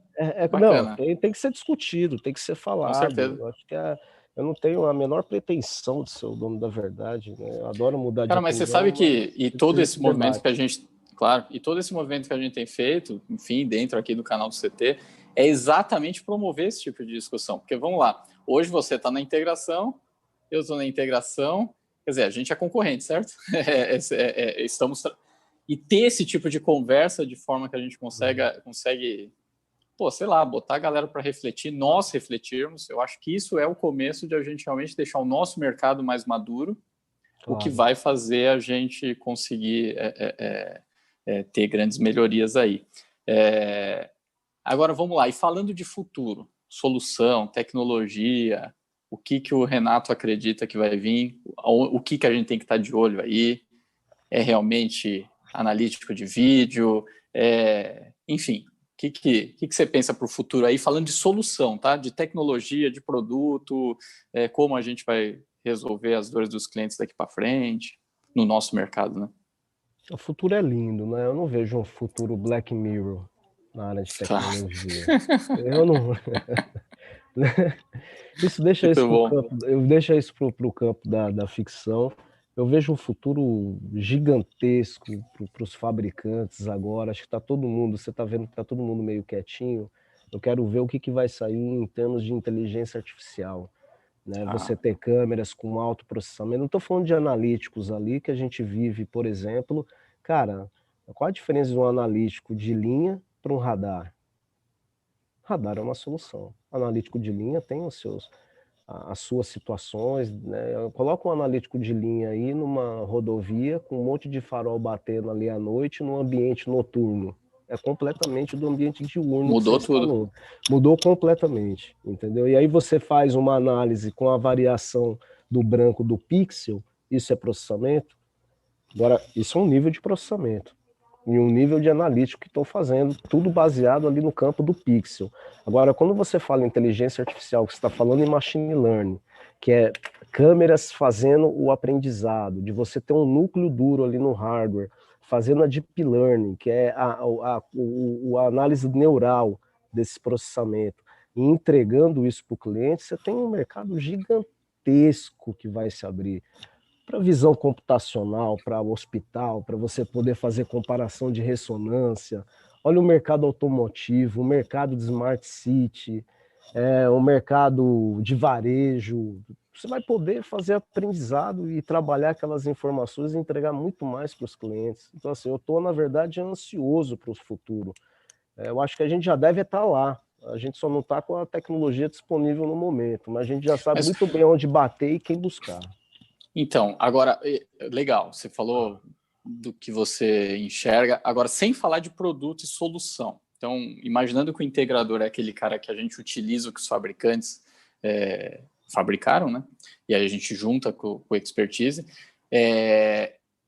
Não, tem que ser discutido, tem que ser falado. Com certeza. Eu acho que eu não tenho a menor pretensão de ser o dono da verdade, né? Eu adoro mudar de opinião. Cara, mas você sabe que todo esse movimento que a gente... Claro, e todo esse movimento que a gente tem feito, enfim, dentro aqui do canal do CT, é exatamente promover esse tipo de discussão. Porque, vamos lá, hoje você está na integração, eu estou na integração, quer dizer, a gente é concorrente, certo? Estamos... E ter esse tipo de conversa de forma que a gente consegue sei lá, botar a galera para refletir, nós refletirmos, eu acho que isso é o começo de a gente realmente deixar o nosso mercado mais maduro, claro. O que vai fazer a gente conseguir ter grandes melhorias aí. Agora, vamos lá, e falando de futuro, solução, tecnologia, o que o Renato acredita que vai vir, o que a gente tem que estar de olho aí, é realmente analítico de vídeo, enfim... O que você pensa para o futuro aí, falando de solução, tá? De tecnologia, de produto, como a gente vai resolver as dores dos clientes daqui para frente, no nosso mercado, né? O futuro é lindo, né? Eu não vejo um futuro Black Mirror na área de tecnologia. Eu não... Isso deixa isso pro campo, eu deixo isso para o campo da ficção. Eu vejo um futuro gigantesco para os fabricantes agora. Acho que está todo mundo, você está vendo que está todo mundo meio quietinho. Eu quero ver o que vai sair em termos de inteligência artificial. Né? Você ter câmeras com alto processamento. Não estou falando de analíticos ali, que a gente vive, por exemplo. Cara, qual a diferença de um analítico de linha para um radar? Radar é uma solução. Analítico de linha tem as suas situações, né? Coloca um analítico de linha aí numa rodovia com um monte de farol batendo ali à noite num ambiente noturno. É completamente do ambiente diurno. Mudou tudo. Falou. Mudou completamente, entendeu? E aí você faz uma análise com a variação do branco do pixel, isso é processamento? Agora, isso é um nível de processamento. E um nível de analítico que estão fazendo, tudo baseado ali no campo do pixel. Agora, quando você fala em inteligência artificial, que você está falando em machine learning, que é câmeras fazendo o aprendizado, de você ter um núcleo duro ali no hardware, fazendo a deep learning, que é a análise neural desse processamento, e entregando isso para o cliente, você tem um mercado gigantesco que vai se abrir. Para visão computacional, para o hospital, para você poder fazer comparação de ressonância. Olha o mercado automotivo, o mercado de smart city, o mercado de varejo. Você vai poder fazer aprendizado e trabalhar aquelas informações e entregar muito mais para os clientes. Então, assim, eu estou, na verdade, ansioso para o futuro. Eu acho que a gente já deve estar lá. A gente só não está com a tecnologia disponível no momento, mas a gente já sabe muito bem onde bater e quem buscar. Então, agora, legal, você falou do que você enxerga, agora sem falar de produto e solução. Então, imaginando que o integrador é aquele cara que a gente utiliza o que os fabricantes fabricaram, né? E aí a gente junta com o expertise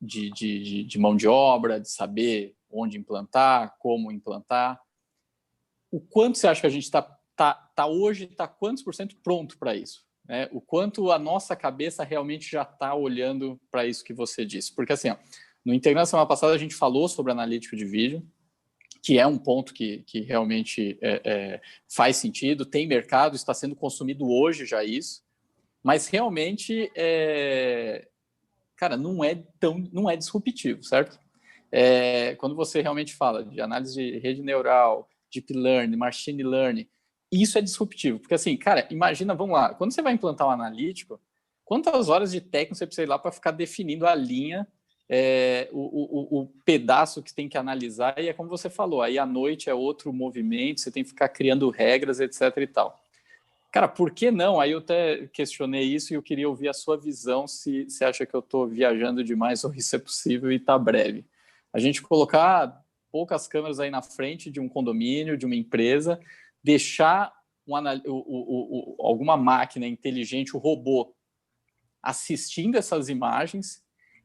de mão de obra, de saber onde implantar, como implantar. O quanto você acha que a gente hoje está quantos por cento pronto para isso? O quanto a nossa cabeça realmente já está olhando para isso que você disse. Porque, assim, no Integrando, semana passada, a gente falou sobre analítico de vídeo, que é um ponto que realmente faz sentido, tem mercado, está sendo consumido hoje já isso, mas realmente, cara, não é disruptivo, certo? Quando você realmente fala de análise de rede neural, deep learning, machine learning, isso é disruptivo, porque assim, cara, imagina, vamos lá, quando você vai implantar um analítico, quantas horas de técnico você precisa ir lá para ficar definindo a linha, o pedaço que tem que analisar, e é como você falou, aí à noite é outro movimento, você tem que ficar criando regras, etc e tal. Cara, por que não? Aí eu até questionei isso e eu queria ouvir a sua visão, se você acha que eu estou viajando demais ou isso é possível e está breve. A gente colocar poucas câmeras aí na frente de um condomínio, de uma empresa, deixar alguma máquina inteligente, o robô, assistindo essas imagens,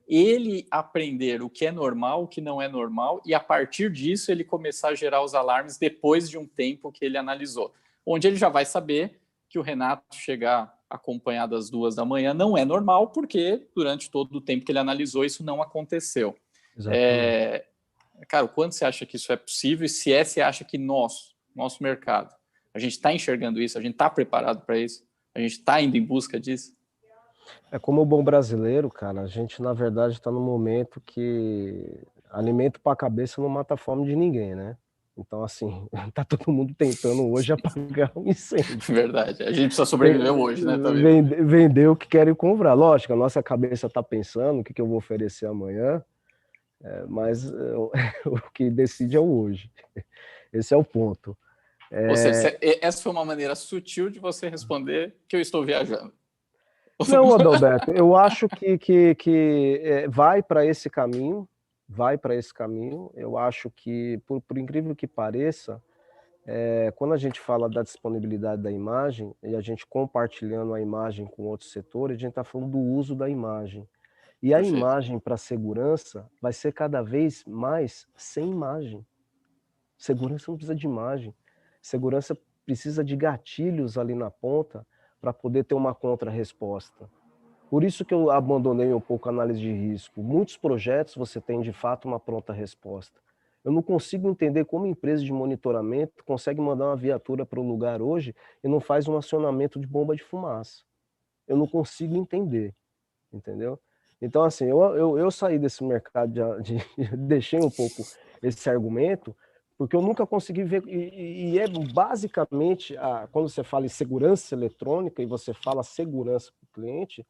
ele aprender o que é normal, o que não é normal, e a partir disso ele começar a gerar os alarmes depois de um tempo que ele analisou, onde ele já vai saber que o Renato chegar acompanhado às 2 da manhã não é normal, porque durante todo o tempo que ele analisou, isso não aconteceu. Cara, o quanto você acha que isso é possível? E se você acha que nosso mercado, a gente está enxergando isso, a gente está preparado para isso, a gente está indo em busca disso? É como o bom brasileiro, cara, a gente na verdade está num momento que alimento para a cabeça não mata a fome de ninguém, né? Então, assim, tá todo mundo tentando hoje apagar um incêndio. Verdade, a gente precisa sobreviver hoje, né? Vender o que querem comprar. Lógico, a nossa cabeça tá pensando o que eu vou oferecer amanhã, mas o que decide é o hoje. Esse é o ponto. Ou seja, essa foi uma maneira sutil de você responder que eu estou viajando. Não, Adalberto, eu acho que vai para esse caminho, eu acho que, por incrível que pareça, quando a gente fala da disponibilidade da imagem, e a gente compartilhando a imagem com outros setores, a gente está falando do uso da imagem. E a Perfeito. imagem para segurança vai ser cada vez mais sem imagem. Segurança não precisa de imagem. Segurança precisa de gatilhos ali na ponta para poder ter uma contra-resposta. Por isso que eu abandonei um pouco a análise de risco. Muitos projetos você tem de fato uma pronta resposta. Eu não consigo entender como empresa de monitoramento consegue mandar uma viatura para o lugar hoje e não faz um acionamento de bomba de fumaça. Eu não consigo entender, entendeu? Então, assim, eu saí desse mercado, deixei um pouco esse argumento, porque eu nunca consegui ver, e é basicamente, quando você fala em segurança eletrônica e você fala segurança para o cliente,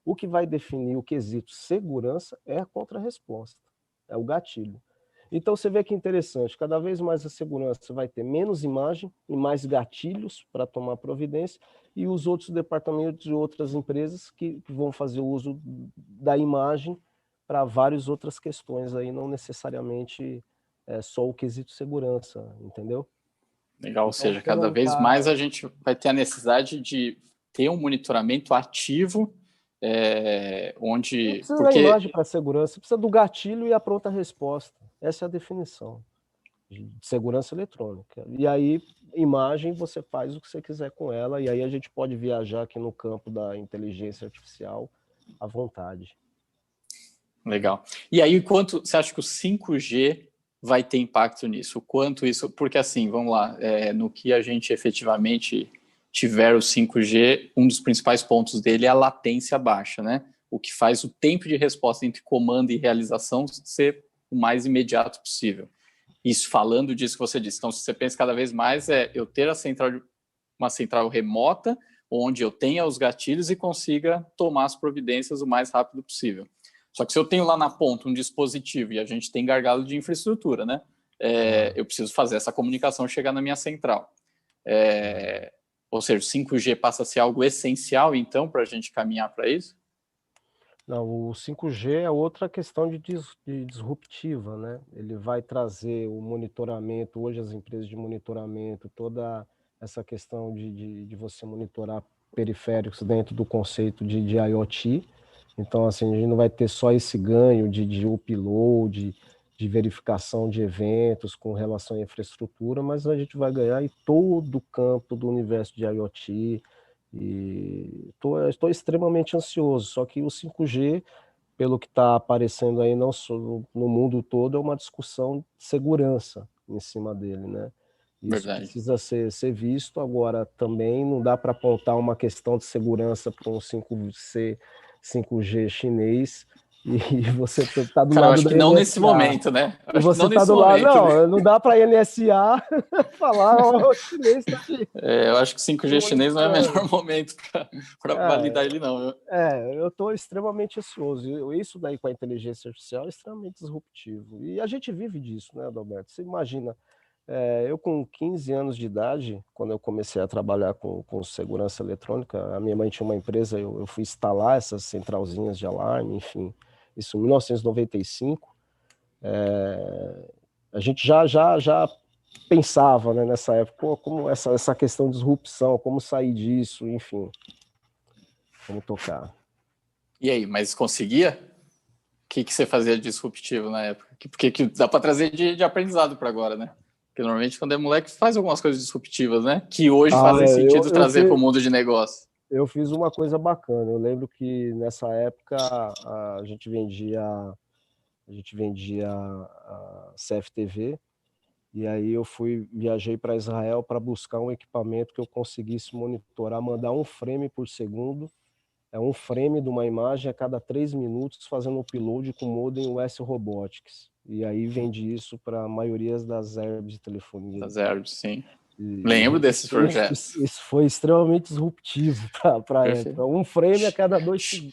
o que vai definir o quesito segurança é a contra-resposta, é o gatilho. Então você vê que interessante, cada vez mais a segurança vai ter menos imagem e mais gatilhos para tomar providência, e os outros departamentos de outras empresas que vão fazer uso da imagem para várias outras questões aí, não necessariamente só o quesito segurança, entendeu? Legal, ou seja, cada vez mais a gente vai ter a necessidade de ter um monitoramento ativo, onde... Não precisa da imagem para segurança, precisa do gatilho e a pronta resposta. Essa é a definição de segurança eletrônica. E aí, imagem, você faz o que você quiser com ela, e aí a gente pode viajar aqui no campo da inteligência artificial à vontade. Legal. E aí, quanto você acha que o 5G vai ter impacto nisso? O quanto isso... Porque assim, vamos lá, no que a gente efetivamente tiver o 5G, um dos principais pontos dele é a latência baixa, né? O que faz o tempo de resposta entre comando e realização ser o mais imediato possível. Isso falando disso que você disse. Então, se você pensa cada vez mais, eu ter uma central remota, onde eu tenha os gatilhos e consiga tomar as providências o mais rápido possível. Só que se eu tenho lá na ponta um dispositivo e a gente tem gargalo de infraestrutura, né? Eu preciso fazer essa comunicação chegar na minha central. Ou seja, o 5G passa a ser algo essencial, então, para a gente caminhar para isso? Não, o 5G é outra questão de disruptiva, né? Ele vai trazer o monitoramento, hoje as empresas de monitoramento, toda essa questão de você monitorar periféricos dentro do conceito de IoT. Então, assim, a gente não vai ter só esse ganho de upload, de verificação de eventos com relação à infraestrutura, mas a gente vai ganhar em todo o campo do universo de IoT. E estou extremamente ansioso, só que o 5G, pelo que está aparecendo aí não só no mundo todo, é uma discussão de segurança em cima dele, né? Isso Verdade. precisa ser visto. Agora, também não dá para apontar uma questão de segurança para um 5G chinês e você está do lado acho da que não NSA. nesse momento, né? E você está do lado, não dá para a NSA falar, o chinês está aqui. Eu acho que o 5G chinês não é o melhor momento para validar ele, não. Eu estou extremamente ansioso. Isso daí com a inteligência artificial é extremamente disruptivo. E a gente vive disso, né, Adalberto? Você imagina, eu com 15 anos de idade, quando eu comecei a trabalhar com segurança eletrônica, a minha mãe tinha uma empresa, eu fui instalar essas centralzinhas de alarme, enfim, isso em 1995. A gente já pensava, né, nessa época, como essa questão de disrupção, como sair disso, enfim, como tocar. E aí, mas conseguia? O que você fazia de disruptivo na época? Porque dá para trazer de aprendizado para agora, né? Porque normalmente quando é moleque faz algumas coisas disruptivas, né? Que hoje fazem sentido trazer para o mundo de negócio. Eu fiz uma coisa bacana. Eu lembro que nessa época a gente vendia a CFTV, e aí eu viajei para Israel para buscar um equipamento que eu conseguisse monitorar, mandar um frame por segundo, um frame de uma imagem a cada 3 minutos, fazendo um upload com modem US Robotics. E aí vendi isso para a maioria das herbs de telefonia. Das herbs, sim. Lembro desses projetos. Isso foi extremamente disruptivo para a época. Um frame a cada 2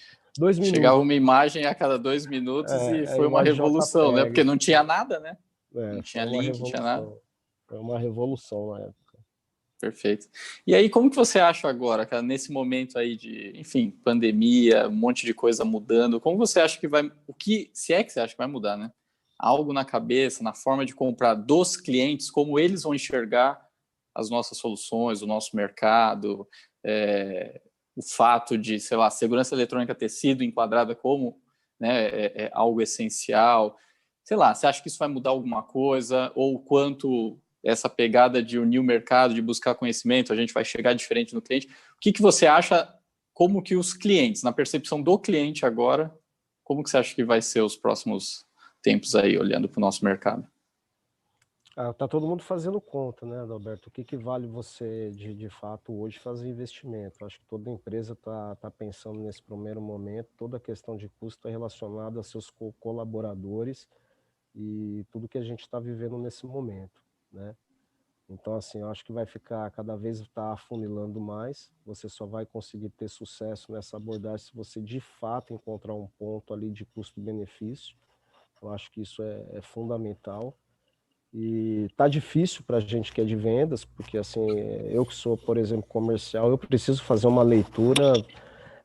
minutos. Chegava uma imagem a cada 2 minutos e foi uma revolução, né? Porque não tinha nada, né? Não tinha link, não tinha nada. Foi uma revolução na época. Perfeito. E aí, como que você acha agora, cara, nesse momento aí de, enfim, pandemia, um monte de coisa mudando, como você acha que vai, se é que você acha que vai mudar, né? Algo na cabeça, na forma de comprar dos clientes, como eles vão enxergar as nossas soluções, o nosso mercado, o fato de, sei lá, segurança eletrônica ter sido enquadrada como, né, algo essencial. Sei lá, você acha que isso vai mudar alguma coisa? Ou quanto essa pegada de unir o mercado, de buscar conhecimento, a gente vai chegar diferente no cliente? O que você acha, como que os clientes, na percepção do cliente agora, como que você acha que vai ser os próximos tempos aí, olhando para o nosso mercado? Tá todo mundo fazendo conta, né, Adalberto? O que vale você, de fato, hoje fazer investimento? Acho que toda empresa está pensando nesse primeiro momento, toda a questão de custo é relacionada a seus colaboradores e tudo que a gente está vivendo nesse momento, né? Então, assim, eu acho que vai ficar, cada vez afunilando mais, você só vai conseguir ter sucesso nessa abordagem se você, de fato, encontrar um ponto ali de custo-benefício. Eu acho que isso é fundamental. E tá difícil para a gente que é de vendas, porque assim, eu que sou, por exemplo, comercial, eu preciso fazer uma leitura,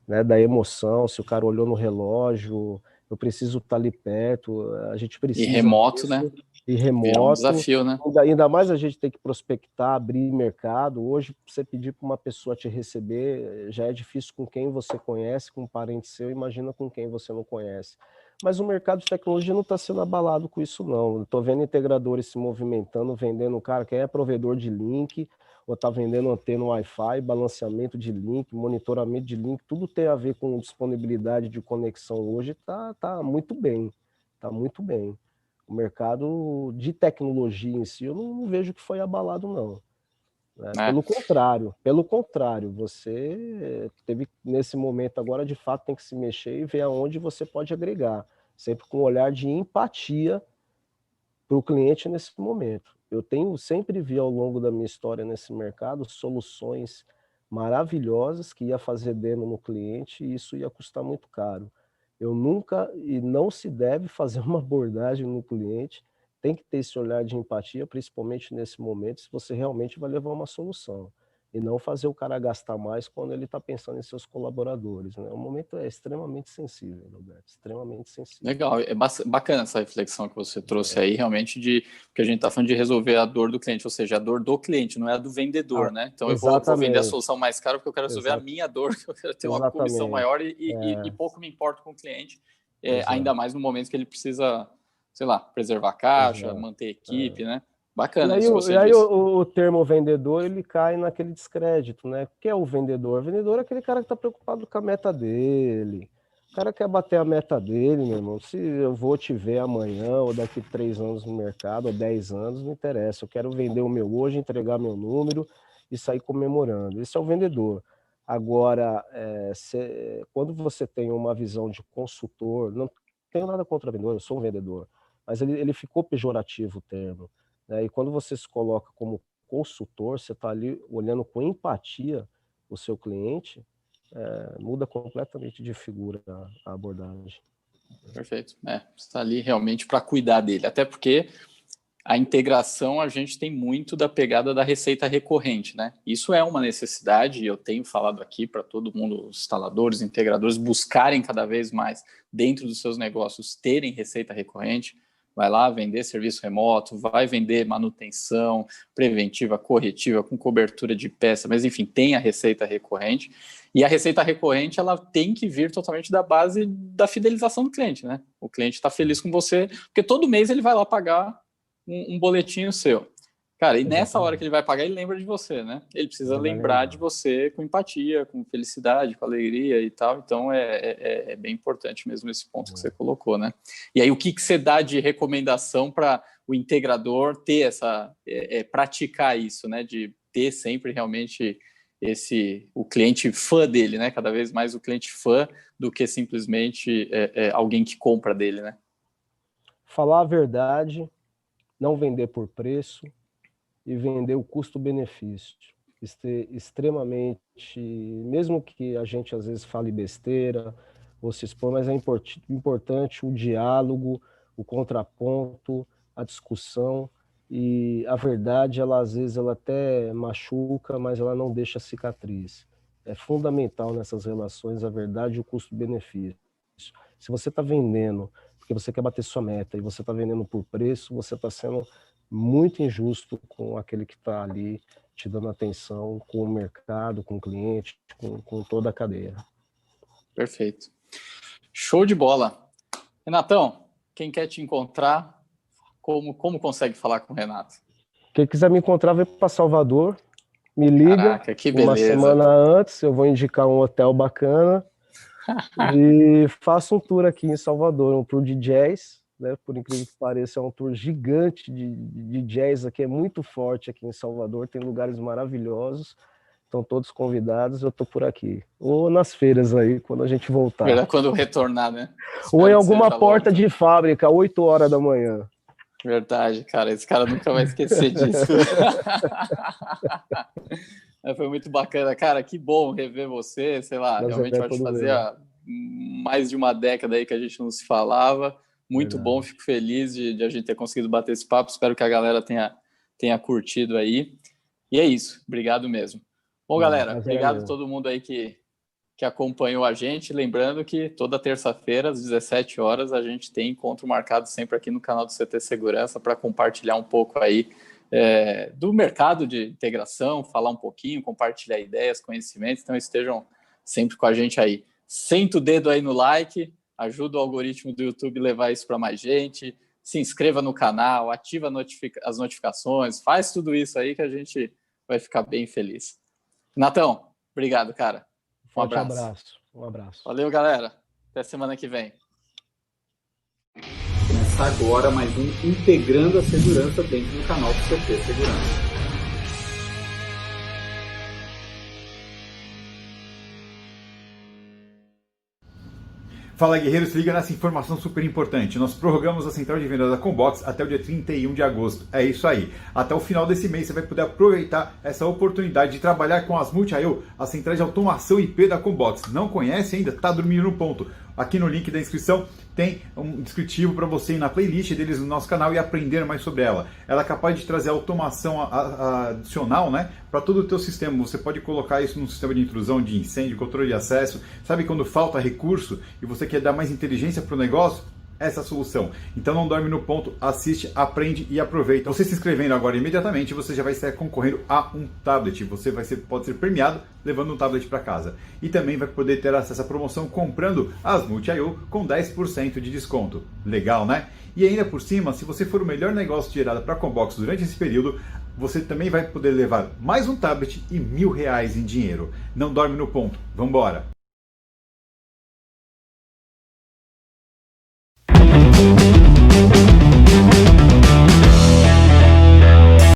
né, da emoção, se o cara olhou no relógio, eu preciso estar ali perto, a gente precisa... E remoto, disso, né? E remoto. Vira um desafio, né? Ainda mais a gente tem que prospectar, abrir mercado. Hoje, você pedir para uma pessoa te receber, já é difícil com quem você conhece, com um parente seu, imagina com quem você não conhece. Mas o mercado de tecnologia não está sendo abalado com isso, não. Estou vendo integradores se movimentando, vendendo, cara, quem é provedor de link, ou está vendendo antena Wi-Fi, balanceamento de link, monitoramento de link, tudo tem a ver com disponibilidade de conexão hoje, tá muito bem, está muito bem. O mercado de tecnologia em si, eu não vejo que foi abalado, não. Pelo contrário, você teve nesse momento agora, de fato, tem que se mexer e ver aonde você pode agregar, sempre com um olhar de empatia para o cliente nesse momento. Eu sempre vi ao longo da minha história nesse mercado soluções maravilhosas que ia fazer demo no cliente e isso ia custar muito caro. Eu nunca, e não se deve fazer uma abordagem no cliente, tem que ter esse olhar de empatia, principalmente nesse momento, se você realmente vai levar uma solução. E não fazer o cara gastar mais quando ele está pensando em seus colaboradores, né? O momento é extremamente sensível, Roberto, extremamente sensível. Legal, é bacana essa reflexão que você trouxe aí, realmente, porque a gente está falando de resolver a dor do cliente, ou seja, a dor do cliente, não é a do vendedor, né? Então eu vou vender a solução mais cara porque eu quero resolver a minha dor, que eu quero ter uma comissão maior e pouco me importo com o cliente, ainda mais no momento que ele precisa, sei lá, preservar a caixa, manter a equipe, né? Bacana isso que você disse. E aí o termo vendedor, ele cai naquele descrédito, né? O que é o vendedor? O vendedor é aquele cara que está preocupado com a meta dele. O cara quer bater a meta dele, meu irmão. Se eu vou te ver amanhã, ou daqui 3 anos no mercado, ou 10 anos, não interessa. Eu quero vender o meu hoje, entregar meu número e sair comemorando. Esse é o vendedor. Agora, quando você tem uma visão de consultor, não tenho nada contra vendedor, eu sou um vendedor, mas ele ficou pejorativo o termo. E quando você se coloca como consultor, você está ali olhando com empatia o seu cliente, muda completamente de figura a abordagem. Perfeito. Você está ali realmente para cuidar dele, até porque a integração, a gente tem muito da pegada da receita recorrente, né? Isso é uma necessidade, e eu tenho falado aqui para todo mundo, os instaladores, integradores, buscarem cada vez mais, dentro dos seus negócios, terem receita recorrente. Vai lá vender serviço remoto, vai vender manutenção preventiva, corretiva, com cobertura de peça, mas enfim, tem a receita recorrente. E a receita recorrente, ela tem que vir totalmente da base da fidelização do cliente, né? O cliente está feliz com você, porque todo mês ele vai lá pagar um boletinho seu. Cara, e nessa hora que ele vai pagar, ele lembra de você, né? Ele precisa lembrar de você com empatia, com felicidade, com alegria e tal. Então, é bem importante mesmo esse ponto que você colocou, né? E aí, o que você dá de recomendação para o integrador ter praticar isso, né? De ter sempre realmente o cliente fã dele, né? Cada vez mais o cliente fã do que simplesmente alguém que compra dele, né? Falar a verdade, não vender por preço, e vender o custo-benefício. Extremamente, mesmo que a gente às vezes fale besteira ou se expor, mas é importante o diálogo, o contraponto, a discussão, e a verdade, ela às vezes ela até machuca, mas ela não deixa cicatriz. É fundamental nessas relações a verdade e o custo-benefício. Se você está vendendo porque você quer bater sua meta e você está vendendo por preço, você está sendo muito injusto com aquele que está ali te dando atenção, com o mercado, com o cliente, com toda a cadeia. Perfeito. Show de bola. Renatão, quem quer te encontrar, como consegue falar com o Renato? Quem quiser me encontrar, vem para Salvador, me liga. Caraca, que beleza. Uma semana antes, eu vou indicar um hotel bacana e faço um tour aqui em Salvador, um tour de jazz, né? Por incrível que pareça, é um tour gigante de jazz aqui, é muito forte aqui em Salvador, tem lugares maravilhosos, estão todos convidados, eu tô por aqui. Ou nas feiras aí, quando a gente voltar. Quando retornar, né? Ou em alguma porta de fábrica, 8 horas da manhã. Verdade, cara, esse cara nunca vai esquecer disso. Foi muito bacana, cara, que bom rever você, sei lá, realmente eu acho que fazia mais de uma década aí que a gente não se falava. Muito bom, fico feliz de a gente ter conseguido bater esse papo. Espero que a galera tenha curtido aí. E é isso, obrigado mesmo. Bom, galera, obrigado a todo mundo aí que acompanhou a gente. Lembrando que toda terça-feira, às 17 horas, a gente tem encontro marcado sempre aqui no canal do CT Segurança para compartilhar um pouco aí do mercado de integração, falar um pouquinho, compartilhar ideias, conhecimentos. Então, estejam sempre com a gente aí. Senta o dedo aí no like, ajuda o algoritmo do YouTube a levar isso para mais gente, se inscreva no canal, ativa as notificações, faz tudo isso aí que a gente vai ficar bem feliz. Natão, obrigado, cara. Um abraço. Um abraço. Valeu, galera. Até semana que vem. Começa agora mais um Integrando a Segurança dentro do canal do CT Segurança. Fala, guerreiros, se liga nessa informação super importante. Nós prorrogamos a central de venda da Combox até o dia 31 de agosto. É isso aí. Até o final desse mês você vai poder aproveitar essa oportunidade de trabalhar com as Multi-IO, a central de automação IP da Combox. Não conhece ainda? Tá dormindo no ponto. Aqui no link da inscrição tem um descritivo para você ir na playlist deles no nosso canal e aprender mais sobre ela. Ela é capaz de trazer automação adicional, né, para todo o teu sistema. Você pode colocar isso num sistema de intrusão, de incêndio, controle de acesso. Sabe quando falta recurso e você quer dar mais inteligência para o negócio? Essa é a solução. Então não dorme no ponto, assiste, aprende e aproveita. Você se inscrevendo agora imediatamente, você já vai estar concorrendo a um tablet. Você pode ser premiado levando um tablet para casa. E também vai poder ter acesso à promoção comprando as Multi-IO com 10% de desconto. Legal, né? E ainda por cima, se você for o melhor negócio gerado para a Combox durante esse período, você também vai poder levar mais um tablet e R$1.000 em dinheiro. Não dorme no ponto. Vambora!